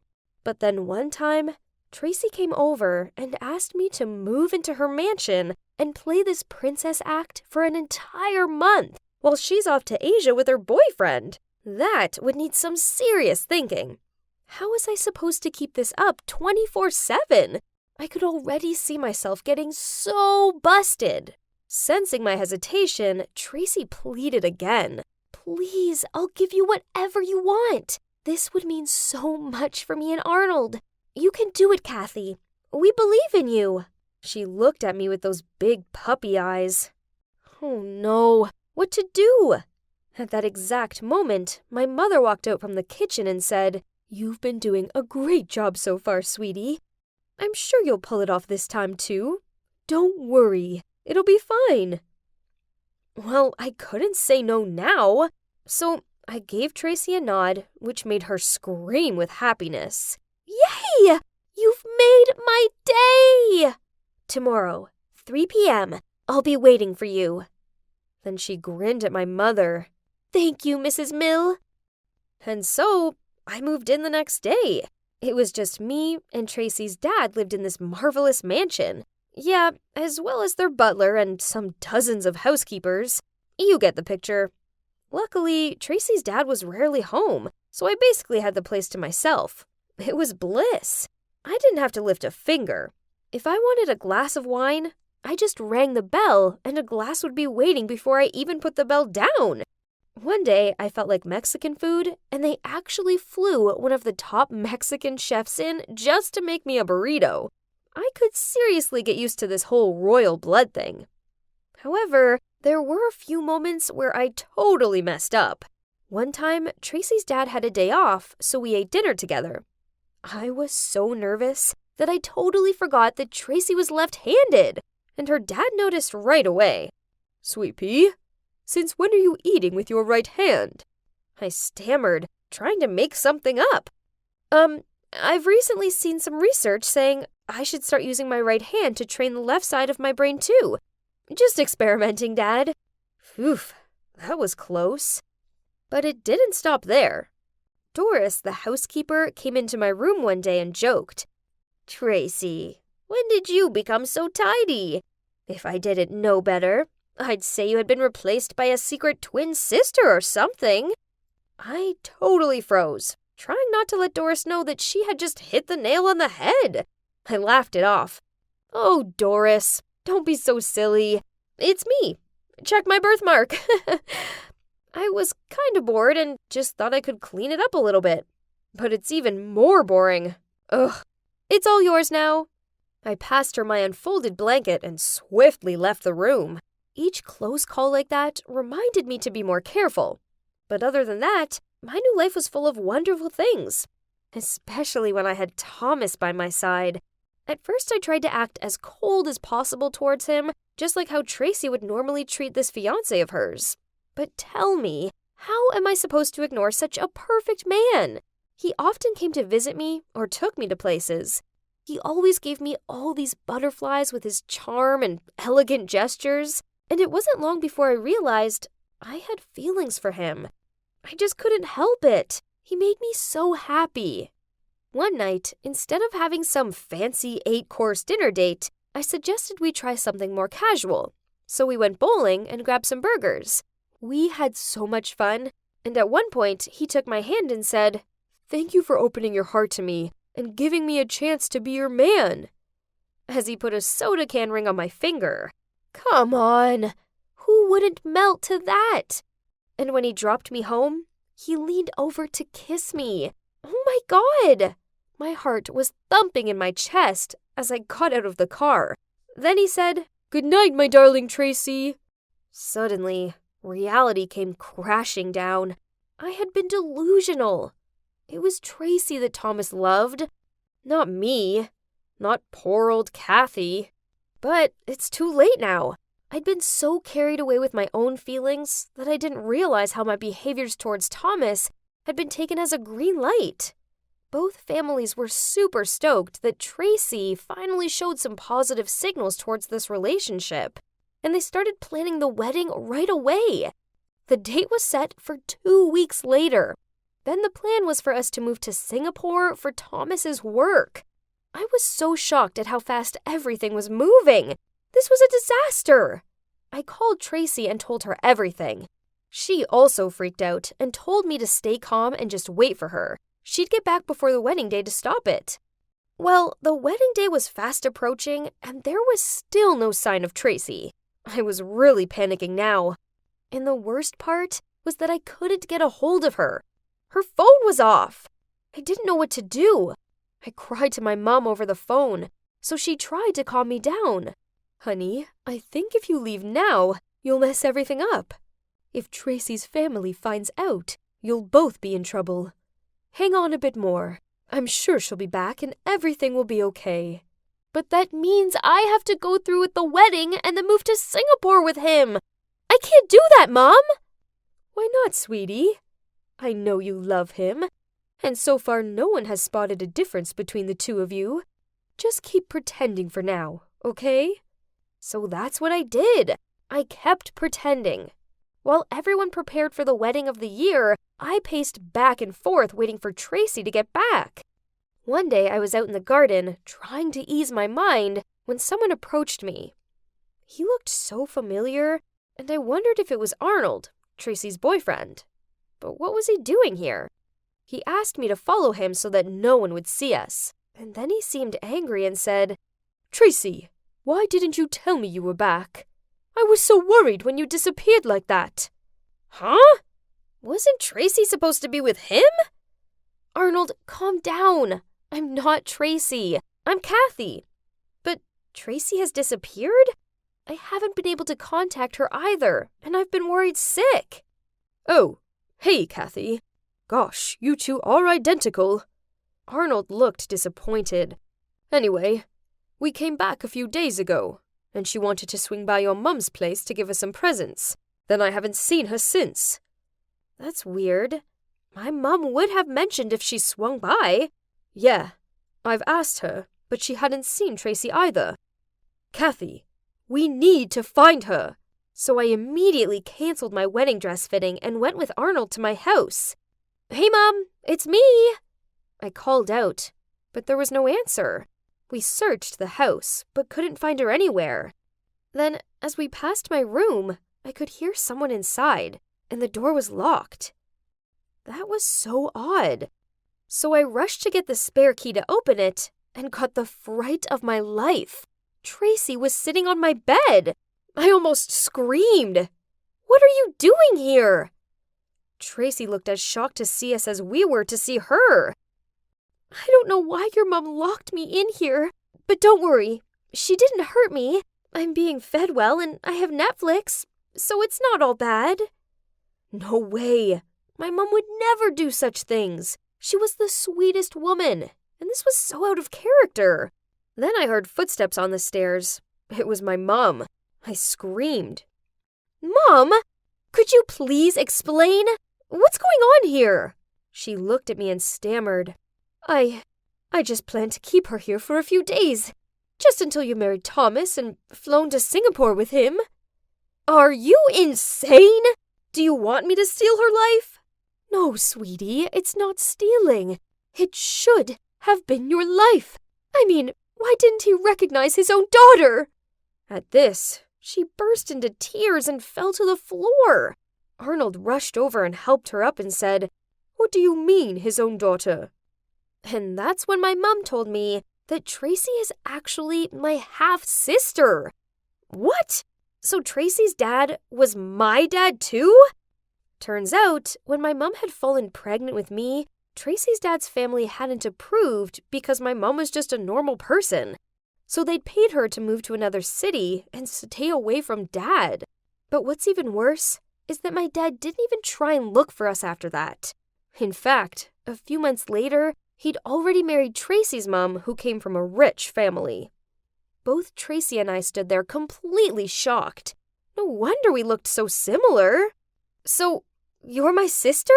Speaker 2: But then one time, Tracy came over and asked me to move into her mansion and play this princess act for an entire month while she's off to Asia with her boyfriend. That would need some serious thinking. How was I supposed to keep this up 24/7? I could already see myself getting so busted. Sensing my hesitation, Tracy pleaded again. Please, I'll give you whatever you want. This would mean so much for me and Arnold. You can do it, Kathy. We believe in you. She looked at me with those big puppy eyes. Oh no, what to do? At that exact moment, my mother walked out from the kitchen and said, "You've been doing a great job so far, sweetie. I'm sure you'll pull it off this time too. Don't worry, it'll be fine." Well, I couldn't say no now, so I gave Tracy a nod, which made her scream with happiness. Yay! You've made my day! Tomorrow, 3 p.m., I'll be waiting for you. Then she grinned at my mother. Thank you, Mrs. Mill. And so, I moved in the next day. It was just me and Tracy's dad lived in this marvelous mansion. Yeah, as well as their butler and some dozens of housekeepers. You get the picture. Luckily, Tracy's dad was rarely home, so I basically had the place to myself. It was bliss. I didn't have to lift a finger. If I wanted a glass of wine, I just rang the bell and a glass would be waiting before I even put the bell down. One day, I felt like Mexican food, and they actually flew one of the top Mexican chefs in just to make me a burrito. I could seriously get used to this whole royal blood thing. However, there were a few moments where I totally messed up. One time, Tracy's dad had a day off, so we ate dinner together. I was so nervous that I totally forgot that Tracy was left-handed, and her dad noticed right away. Sweet pea, since when are you eating with your right hand? I stammered, trying to make something up. I've recently seen some research saying I should start using my right hand to train the left side of my brain too. Just experimenting, Dad. Oof, that was close. But it didn't stop there. Doris, the housekeeper, came into my room one day and joked, Tracy, when did you become so tidy? If I didn't know better, I'd say you had been replaced by a secret twin sister or something. I totally froze, trying not to let Doris know that she had just hit the nail on the head. I laughed it off. Oh, Doris, don't be so silly. It's me. Check my birthmark. I was kind of bored and just thought I could clean it up a little bit. But it's even more boring. Ugh. It's all yours now. I passed her my unfolded blanket and swiftly left the room. Each close call like that reminded me to be more careful. But other than that, my new life was full of wonderful things. Especially when I had Thomas by my side. At first, I tried to act as cold as possible towards him, just like how Tracy would normally treat this fiancé of hers. But tell me, how am I supposed to ignore such a perfect man? He often came to visit me or took me to places. He always gave me all these butterflies with his charm and elegant gestures, and it wasn't long before I realized I had feelings for him. I just couldn't help it. He made me so happy. One night, instead of having some fancy 8-course dinner date, I suggested we try something more casual. So we went bowling and grabbed some burgers. We had so much fun, and at one point, he took my hand and said, "Thank you for opening your heart to me and giving me a chance to be your man," as he put a soda can ring on my finger. Come on, who wouldn't melt to that? And when he dropped me home, he leaned over to kiss me. Oh my God! My heart was thumping in my chest as I got out of the car. Then he said, "Good night, my darling Tracy." Suddenly, reality came crashing down. I had been delusional. It was Tracy that Thomas loved, not me, not poor old Kathy. But it's too late now. I'd been so carried away with my own feelings that I didn't realize how my behaviors towards Thomas had been taken as a green light. Both families were super stoked that Tracy finally showed some positive signals towards this relationship, and they started planning the wedding right away. The date was set for 2 weeks later. Then the plan was for us to move to Singapore for Thomas's work. I was so shocked at how fast everything was moving. This was a disaster. I called Tracy and told her everything. She also freaked out and told me to stay calm and just wait for her. She'd get back before the wedding day to stop it. Well, the wedding day was fast approaching, and there was still no sign of Tracy. I was really panicking now. And the worst part was that I couldn't get a hold of her. Her phone was off. I didn't know what to do. I cried to my mom over the phone, so she tried to calm me down. Honey, I think if you leave now, you'll mess everything up. If Tracy's family finds out, you'll both be in trouble. Hang on a bit more. I'm sure she'll be back and everything will be okay. But that means I have to go through with the wedding and then move to Singapore with him. I can't do that, Mom. Why not, sweetie? I know you love him, and so far no one has spotted a difference between the two of you. Just keep pretending for now, okay? So that's what I did. I kept pretending. While everyone prepared for the wedding of the year, I paced back and forth waiting for Tracy to get back. One day I was out in the garden trying to ease my mind when someone approached me. He looked so familiar, and I wondered if it was Arnold, Tracy's boyfriend. But what was he doing here? He asked me to follow him so that no one would see us, and then he seemed angry and said, "Tracy, why didn't you tell me you were back? I was so worried when you disappeared like that." Huh? Wasn't Tracy supposed to be with him? Arnold, calm down. I'm not Tracy. I'm Kathy. But Tracy has disappeared? I haven't been able to contact her either, and I've been worried sick. Oh, hey, Kathy. Gosh, you two are identical. Arnold looked disappointed. Anyway, we came back a few days ago, and she wanted to swing by your mum's place to give us some presents. Then I haven't seen her since. That's weird. My mum would have mentioned if she swung by. Yeah, I've asked her, but she hadn't seen Tracy either. Kathy, we need to find her. So I immediately canceled my wedding dress fitting and went with Arnold to my house. Hey, Mum, it's me. I called out, but there was no answer. We searched the house, but couldn't find her anywhere. Then, as we passed my room, I could hear someone inside, and the door was locked. That was so odd. So I rushed to get the spare key to open it, and got the fright of my life. Tracy was sitting on my bed. I almost screamed. What are you doing here? Tracy looked as shocked to see us as we were to see her. I don't know why your mom locked me in here, but don't worry. She didn't hurt me. I'm being fed well and I have Netflix, so it's not all bad. No way. My mom would never do such things. She was the sweetest woman, and this was so out of character. Then I heard footsteps on the stairs. It was my mom. I screamed. Mom, could you please explain? What's going on here? She looked at me and stammered. I just planned to keep her here for a few days, just until you married Thomas and flown to Singapore with him. Are you insane? Do you want me to steal her life? No, sweetie, it's not stealing. It should have been your life. I mean, why didn't he recognize his own daughter? At this, she burst into tears and fell to the floor. Arnold rushed over and helped her up and said, What do you mean, his own daughter? And that's when my mom told me that Tracy is actually my half-sister. What? So Tracy's dad was my dad too? Turns out, when my mom had fallen pregnant with me, Tracy's dad's family hadn't approved because my mom was just a normal person. So they'd paid her to move to another city and stay away from Dad. But what's even worse is that my dad didn't even try and look for us after that. In fact, a few months later, he'd already married Tracy's mom, who came from a rich family. Both Tracy and I stood there completely shocked. No wonder we looked so similar. So, you're my sister?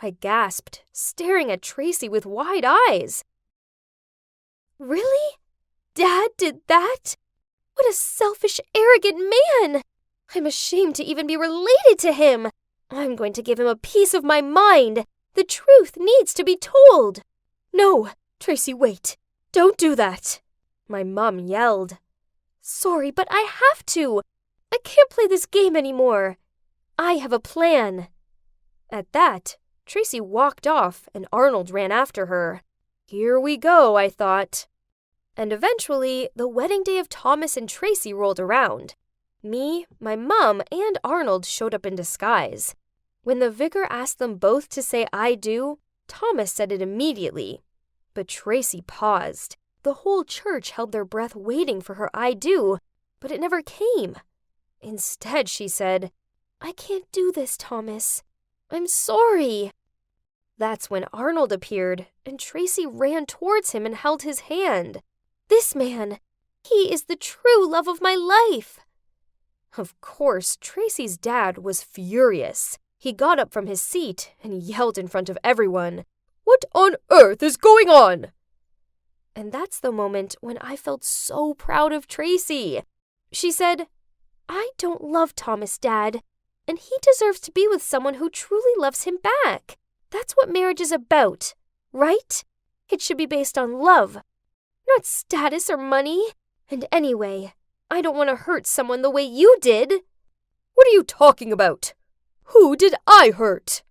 Speaker 2: I gasped, staring at Tracy with wide eyes. Really? Dad did that? What a selfish, arrogant man! I'm ashamed to even be related to him. I'm going to give him a piece of my mind. The truth needs to be told. No, Tracy, wait. Don't do that. My mom yelled. Sorry, but I have to. I can't play this game anymore. I have a plan. At that, Tracy walked off and Arnold ran after her. Here we go, I thought. And eventually, the wedding day of Thomas and Tracy rolled around. Me, my mom, and Arnold showed up in disguise. When the vicar asked them both to say I do, Thomas said it immediately. But Tracy paused. The whole church held their breath waiting for her I do, but it never came. Instead, she said, I can't do this, Thomas. I'm sorry. That's when Arnold appeared, and Tracy ran towards him and held his hand. This man, he is the true love of my life. Of course, Tracy's dad was furious. He got up from his seat and yelled in front of everyone, What on earth is going on? And that's the moment when I felt so proud of Tracy. She said, I don't love Thomas, Dad, and he deserves to be with someone who truly loves him back. That's what marriage is about, right? It should be based on love, not status or money. And anyway, I don't want to hurt someone the way you did. What are you talking about? Who did I hurt?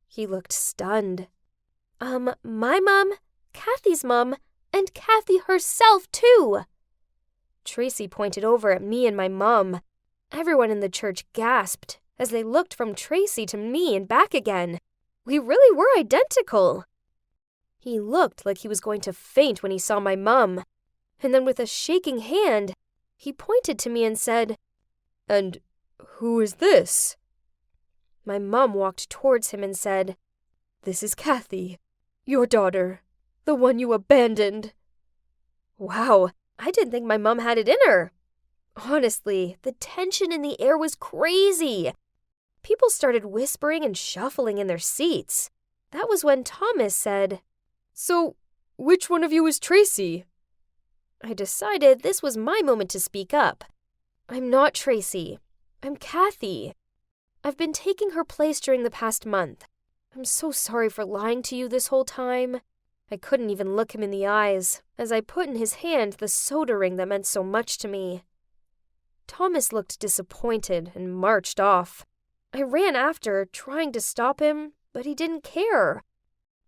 Speaker 2: He looked stunned. My mom, Kathy's mom, and Kathy herself, too. Tracy pointed over at me and my mom. Everyone in the church gasped as they looked from Tracy to me and back again. We really were identical. He looked like he was going to faint when he saw my mom. And then with a shaking hand, he pointed to me and said, And who is this? My mom walked towards him and said, This is Kathy, your daughter, the one you abandoned. Wow, I didn't think my mom had it in her. Honestly, the tension in the air was crazy. People started whispering and shuffling in their seats. That was when Thomas said, So, which one of you is Tracy? I decided this was my moment to speak up. I'm not Tracy. I'm Kathy. I've been taking her place during the past month. I'm so sorry for lying to you this whole time. I couldn't even look him in the eyes as I put in his hand the soda ring that meant so much to me. Thomas looked disappointed and marched off. I ran after, trying to stop him, but he didn't care.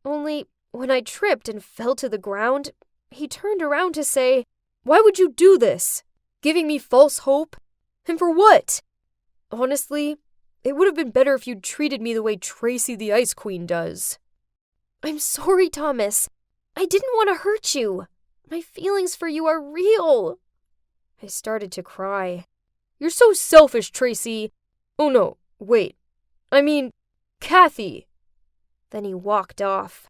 Speaker 2: Only, when I tripped and fell to the ground, he turned around to say, Why would you do this? Giving me false hope? And for what? Honestly, it would have been better if you'd treated me the way Tracy the Ice Queen does. I'm sorry, Thomas. I didn't want to hurt you. My feelings for you are real. I started to cry. You're so selfish, Tracy. Oh no, wait. I mean, Kathy. Then he walked off.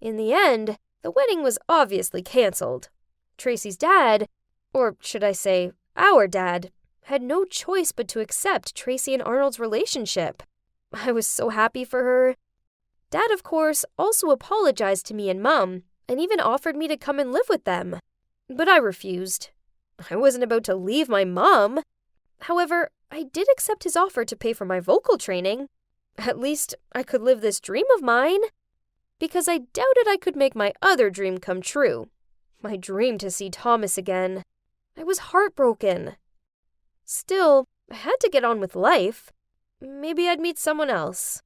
Speaker 2: In the end, the wedding was obviously canceled. Tracy's dad, or should I say, our dad, had no choice but to accept Tracy and Arnold's relationship. I was so happy for her. Dad, of course, also apologized to me and Mom, and even offered me to come and live with them. But I refused. I wasn't about to leave my mom. However, I did accept his offer to pay for my vocal training. At least, I could live this dream of mine. Because I doubted I could make my other dream come true. My dream to see Thomas again. I was heartbroken. Still, I had to get on with life. Maybe I'd meet someone else.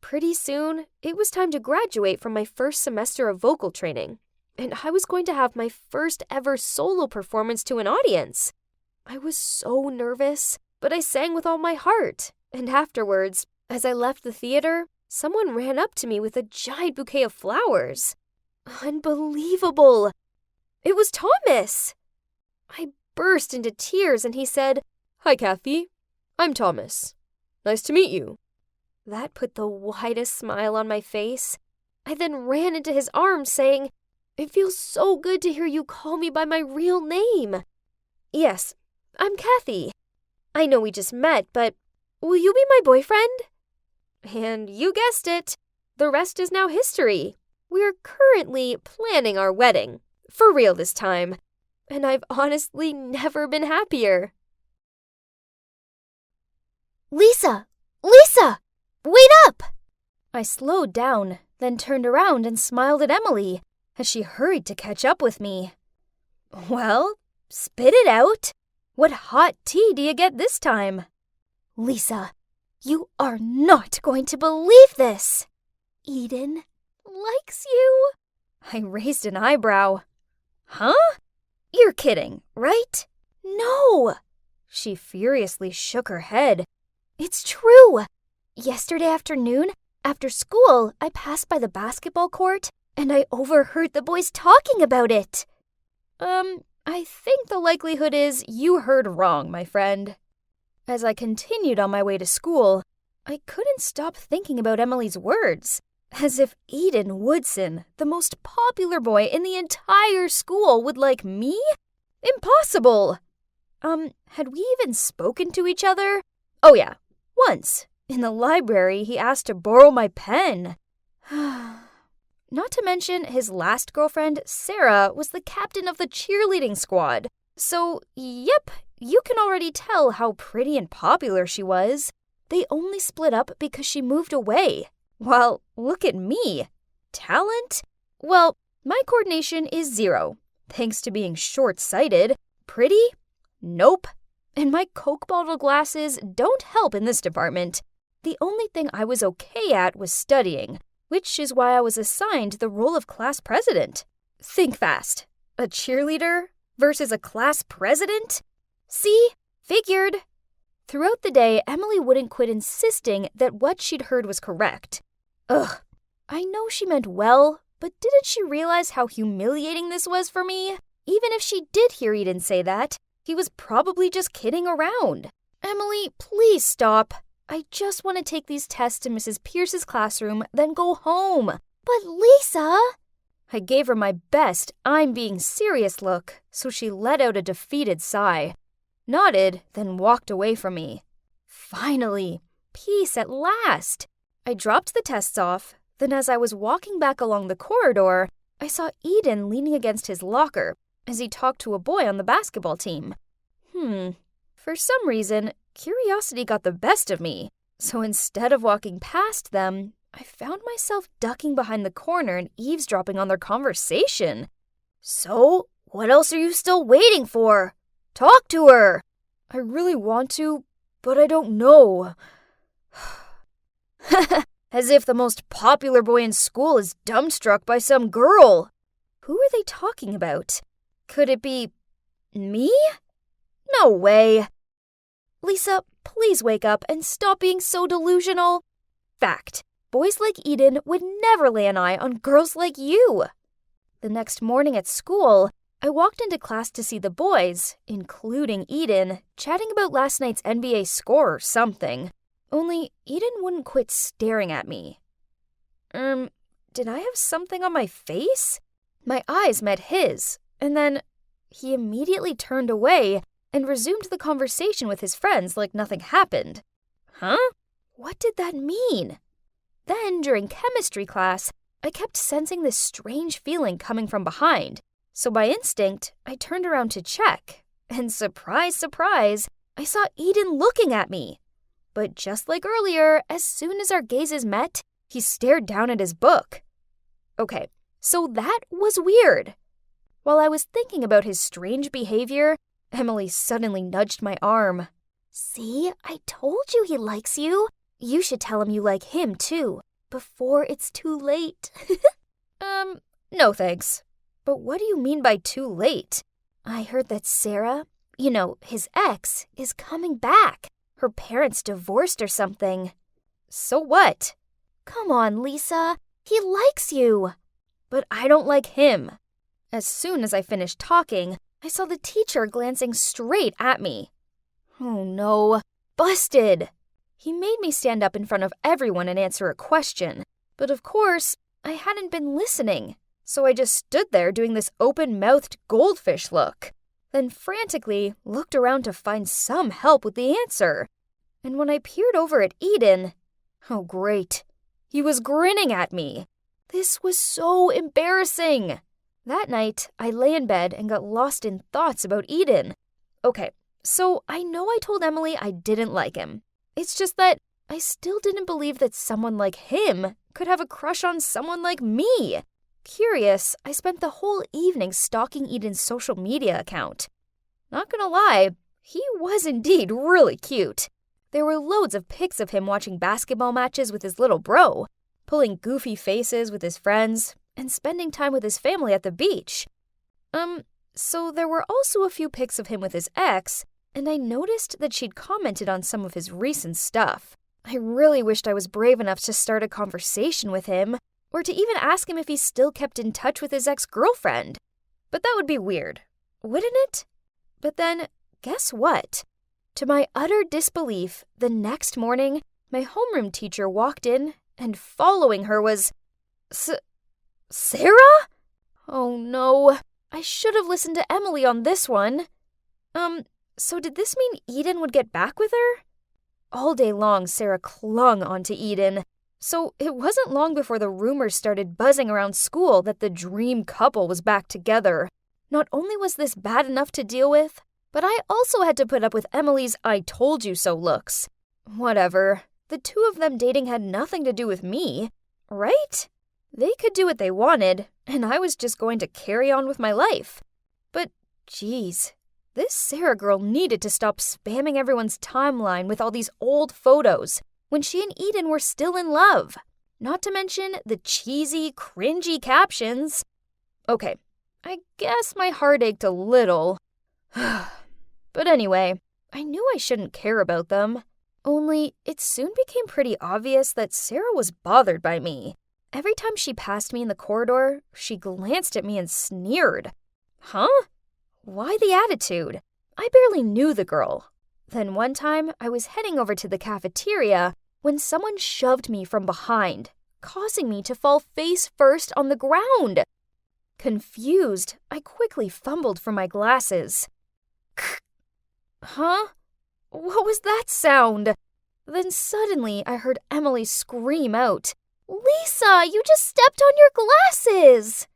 Speaker 2: Pretty soon, it was time to graduate from my first semester of vocal training, and I was going to have my first ever solo performance to an audience. I was so nervous, but I sang with all my heart, and afterwards, as I left the theater, someone ran up to me with a giant bouquet of flowers. Unbelievable! It was Thomas! I burst into tears and he said, Hi, Kathy. I'm Thomas. Nice to meet you. That put the widest smile on my face. I then ran into his arms saying, It feels so good to hear you call me by my real name. Yes, I'm Kathy. I know we just met, but will you be my boyfriend? And you guessed it. The rest is now history. We're currently planning our wedding. For real this time. And I've honestly never been happier.
Speaker 1: Lisa! Lisa! Wait up!
Speaker 2: I slowed down, then turned around and smiled at Emily as she hurried to catch up with me. Well, spit it out. What hot tea do you get this time?
Speaker 1: Lisa, you are not going to believe this. Eden likes you.
Speaker 2: I raised an eyebrow. Huh? You're kidding, right?
Speaker 1: No.
Speaker 2: She furiously shook her head.
Speaker 1: It's true. Yesterday afternoon, after school, I passed by the basketball court and I overheard the boys talking about it.
Speaker 2: I think the likelihood is you heard wrong, my friend. As I continued on my way to school, I couldn't stop thinking about Emily's words. As if Eden Woodson, the most popular boy in the entire school, would like me? Impossible! Had we even spoken to each other? Oh yeah, once. In the library, he asked to borrow my pen. Not to mention, his last girlfriend, Sarah, was the captain of the cheerleading squad. So, yep, you can already tell how pretty and popular she was. They only split up because she moved away. Well, look at me. Talent? Well, my coordination is 0, thanks to being short-sighted. Pretty? Nope. And my Coke bottle glasses don't help in this department. The only thing I was okay at was studying, which is why I was assigned the role of class president. Think fast. A cheerleader versus a class president? See? Figured. Throughout the day, Emily wouldn't quit insisting that what she'd heard was correct. Ugh, I know she meant well, but didn't she realize how humiliating this was for me? Even if she did hear Eden say that, he was probably just kidding around. Emily, please stop. I just want to take these tests in Mrs. Pierce's classroom, then go home.
Speaker 1: But Lisa...
Speaker 2: I gave her my best I'm being serious look, so she let out a defeated sigh, nodded, then walked away from me. Finally, peace at last. I dropped the tests off, then as I was walking back along the corridor, I saw Eden leaning against his locker as he talked to a boy on the basketball team. For some reason, curiosity got the best of me, so instead of walking past them, I found myself ducking behind the corner and eavesdropping on their conversation. So, what else are you still waiting for? Talk to her! I really want to, but I don't know. As if the most popular boy in school is dumbstruck by some girl. Who are they talking about? Could it be me? No way. Lisa, please wake up and stop being so delusional. Fact. Boys like Eden would never lay an eye on girls like you. The next morning at school, I walked into class to see the boys, including Eden, chatting about last night's NBA score or something. Only Eden wouldn't quit staring at me. Did I have something on my face? My eyes met his, and then he immediately turned away and resumed the conversation with his friends like nothing happened. Huh? What did that mean? Then, during chemistry class, I kept sensing this strange feeling coming from behind. So by instinct, I turned around to check. And surprise, surprise, I saw Eden looking at me. But just like earlier, as soon as our gazes met, he stared down at his book. Okay, so that was weird. While I was thinking about his strange behavior, Emily suddenly nudged my arm.
Speaker 1: See, I told you he likes you. You should tell him you like him, too, before it's too late.
Speaker 2: No thanks. But what do you mean by too late?
Speaker 1: I heard that Sarah, his ex, is coming back. Her parents divorced or something.
Speaker 2: So what?
Speaker 1: Come on, Lisa. He likes you.
Speaker 2: But I don't like him. As soon as I finished talking, I saw the teacher glancing straight at me. Oh no. Busted! He made me stand up in front of everyone and answer a question. But of course, I hadn't been listening. So I just stood there doing this open-mouthed goldfish look, then frantically looked around to find some help with the answer. And when I peered over at Eden, oh great, he was grinning at me. This was so embarrassing. That night, I lay in bed and got lost in thoughts about Eden. Okay, so I know I told Emily I didn't like him. It's just that I still didn't believe that someone like him could have a crush on someone like me. Curious, I spent the whole evening stalking Eden's social media account. Not gonna lie, he was indeed really cute. There were loads of pics of him watching basketball matches with his little bro, pulling goofy faces with his friends, and spending time with his family at the beach. So there were also a few pics of him with his ex, and I noticed that she'd commented on some of his recent stuff. I really wished I was brave enough to start a conversation with him, or to even ask him if he still kept in touch with his ex-girlfriend. But that would be weird, wouldn't it? But then, guess what? To my utter disbelief, the next morning, my homeroom teacher walked in, and following her was... Sarah? Oh no, I should have listened to Emily on this one. So did this mean Eden would get back with her? All day long, Sarah clung onto Eden. So it wasn't long before the rumors started buzzing around school that the dream couple was back together. Not only was this bad enough to deal with, but I also had to put up with Emily's I told you so looks. Whatever. The two of them dating had nothing to do with me, right? They could do what they wanted, and I was just going to carry on with my life. But, geez, this Sarah girl needed to stop spamming everyone's timeline with all these old photos when she and Eden were still in love. Not to mention the cheesy, cringy captions. Okay, I guess my heart ached a little. But anyway, I knew I shouldn't care about them. Only, it soon became pretty obvious that Sarah was bothered by me. Every time she passed me in the corridor, she glanced at me and sneered. Huh? Why the attitude? I barely knew the girl. Then one time, I was heading over to the cafeteria when someone shoved me from behind, causing me to fall face first on the ground. Confused, I quickly fumbled for my glasses. Huh? What was that sound? Then suddenly, I heard Emily scream out, "Lisa, you just stepped on your glasses!"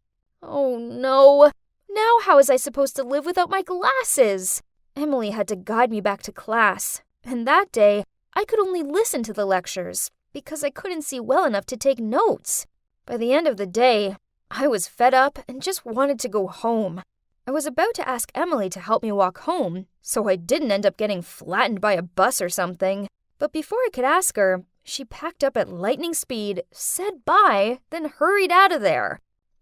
Speaker 2: Oh no. Now how was I supposed to live without my glasses? Emily had to guide me back to class, and that day, I could only listen to the lectures because I couldn't see well enough to take notes. By the end of the day, I was fed up and just wanted to go home. I was about to ask Emily to help me walk home, so I didn't end up getting flattened by a bus or something. But before I could ask her, she packed up at lightning speed, said bye, then hurried out of there.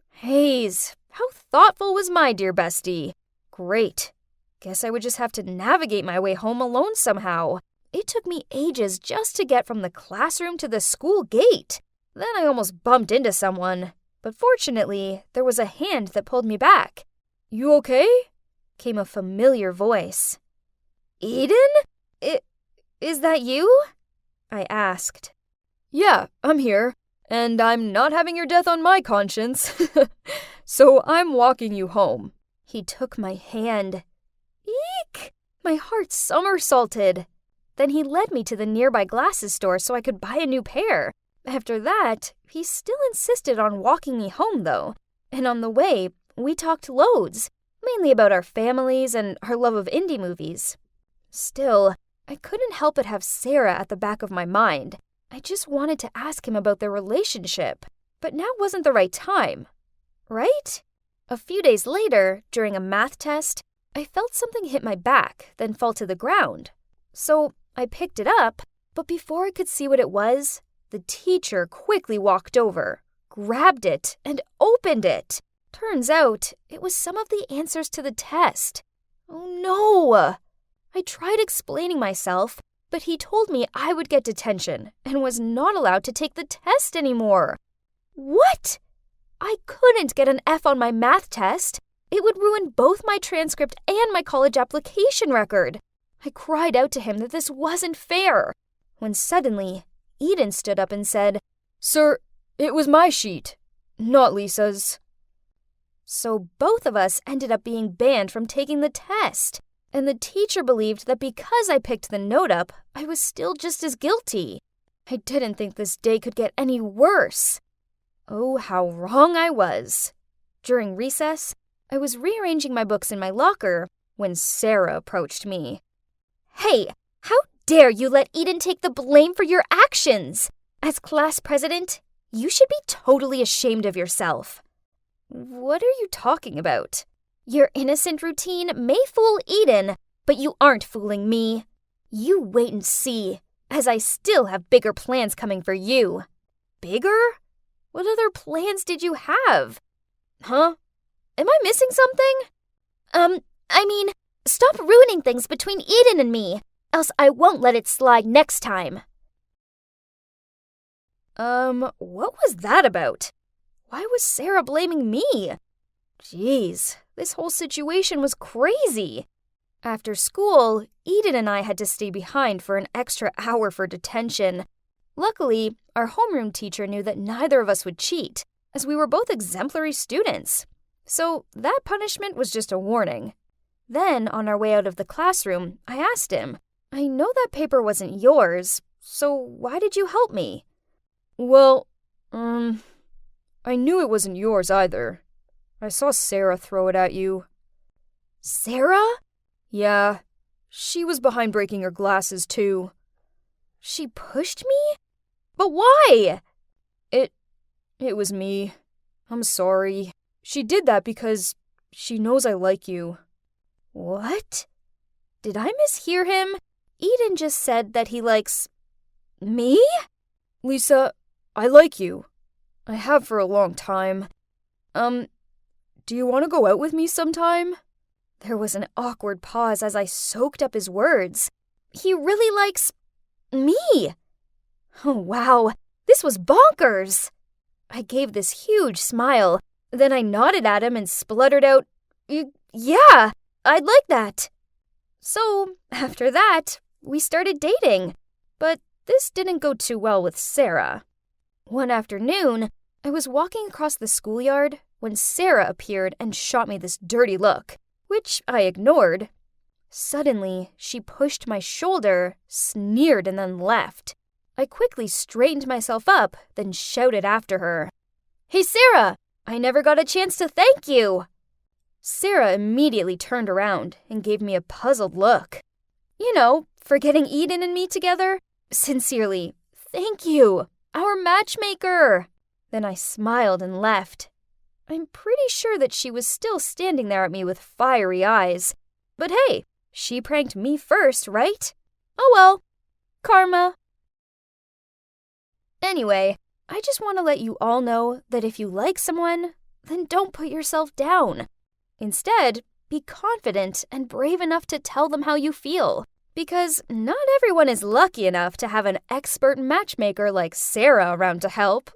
Speaker 2: Haze, how thoughtful was my dear bestie? Great. Guess I would just have to navigate my way home alone somehow. It took me ages just to get from the classroom to the school gate. Then I almost bumped into someone. But fortunately, there was a hand that pulled me back. "You okay?" came a familiar voice. "Eden? Is that you?" I asked. "Yeah, I'm here, and I'm not having your death on my conscience. So I'm walking you home." He took my hand. Eek! My heart somersaulted. Then he led me to the nearby glasses store so I could buy a new pair. After that, he still insisted on walking me home, though. And on the way, we talked loads, mainly about our families and our love of indie movies. Still, I couldn't help but have Sarah at the back of my mind. I just wanted to ask him about their relationship, but now wasn't the right time. Right? A few days later, during a math test, I felt something hit my back, then fall to the ground. So I picked it up, but before I could see what it was, the teacher quickly walked over, grabbed it, and opened it. Turns out, it was some of the answers to the test. Oh no! I tried explaining myself, but he told me I would get detention and was not allowed to take the test anymore. What? I couldn't get an F on my math test. It would ruin both my transcript and my college application record. I cried out to him that this wasn't fair, when suddenly Eden stood up and said, "Sir, it was my sheet, not Lisa's." So both of us ended up being banned from taking the test. And the teacher believed that because I picked the note up, I was still just as guilty. I didn't think this day could get any worse. Oh, how wrong I was. During recess, I was rearranging my books in my locker when Sarah approached me. Hey, how dare you let Eden take the blame for your actions? As class president, you should be totally ashamed of yourself. What are you talking about? Your innocent routine may fool Eden, but you aren't fooling me. You wait and see, as I still have bigger plans coming for you. Bigger? What other plans did you have? Huh? Am I missing something? Stop ruining things between Eden and me, else I won't let it slide next time. What was that about? Why was Sarah blaming me? Jeez, this whole situation was crazy. After school, Eden and I had to stay behind for an extra hour for detention. Luckily, our homeroom teacher knew that neither of us would cheat, as we were both exemplary students. So that punishment was just a warning. Then, on our way out of the classroom, I asked him, I know that paper wasn't yours, so why did you help me? Well, I knew it wasn't yours either. I saw Sarah throw it at you. Sarah? Yeah, she was behind breaking her glasses too. She pushed me? But why? It was me. I'm sorry. She did that because she knows I like you. What? Did I mishear him? Eden just said that he likes me? Lisa, I like you. I have for a long time. Do you want to go out with me sometime? There was an awkward pause as I soaked up his words. He really likes me. Oh, wow. This was bonkers. I gave this huge smile. Then I nodded at him and spluttered out, Yeah, I'd like that. So, after that, we started dating. But this didn't go too well with Sarah. One afternoon, I was walking across the schoolyard when Sarah appeared and shot me this dirty look, which I ignored. Suddenly, she pushed my shoulder, sneered, and then left. I quickly straightened myself up, then shouted after her, Hey, Sarah! I never got a chance to thank you! Sarah immediately turned around and gave me a puzzled look. You know, for getting Eden and me together? Sincerely, thank you, our matchmaker! Then I smiled and left. I'm pretty sure that she was still standing there at me with fiery eyes. But hey, she pranked me first, right? Oh well, karma. Anyway, I just want to let you all know that if you like someone, then don't put yourself down. Instead, be confident and brave enough to tell them how you feel. Because not everyone is lucky enough to have an expert matchmaker like Sarah around to help.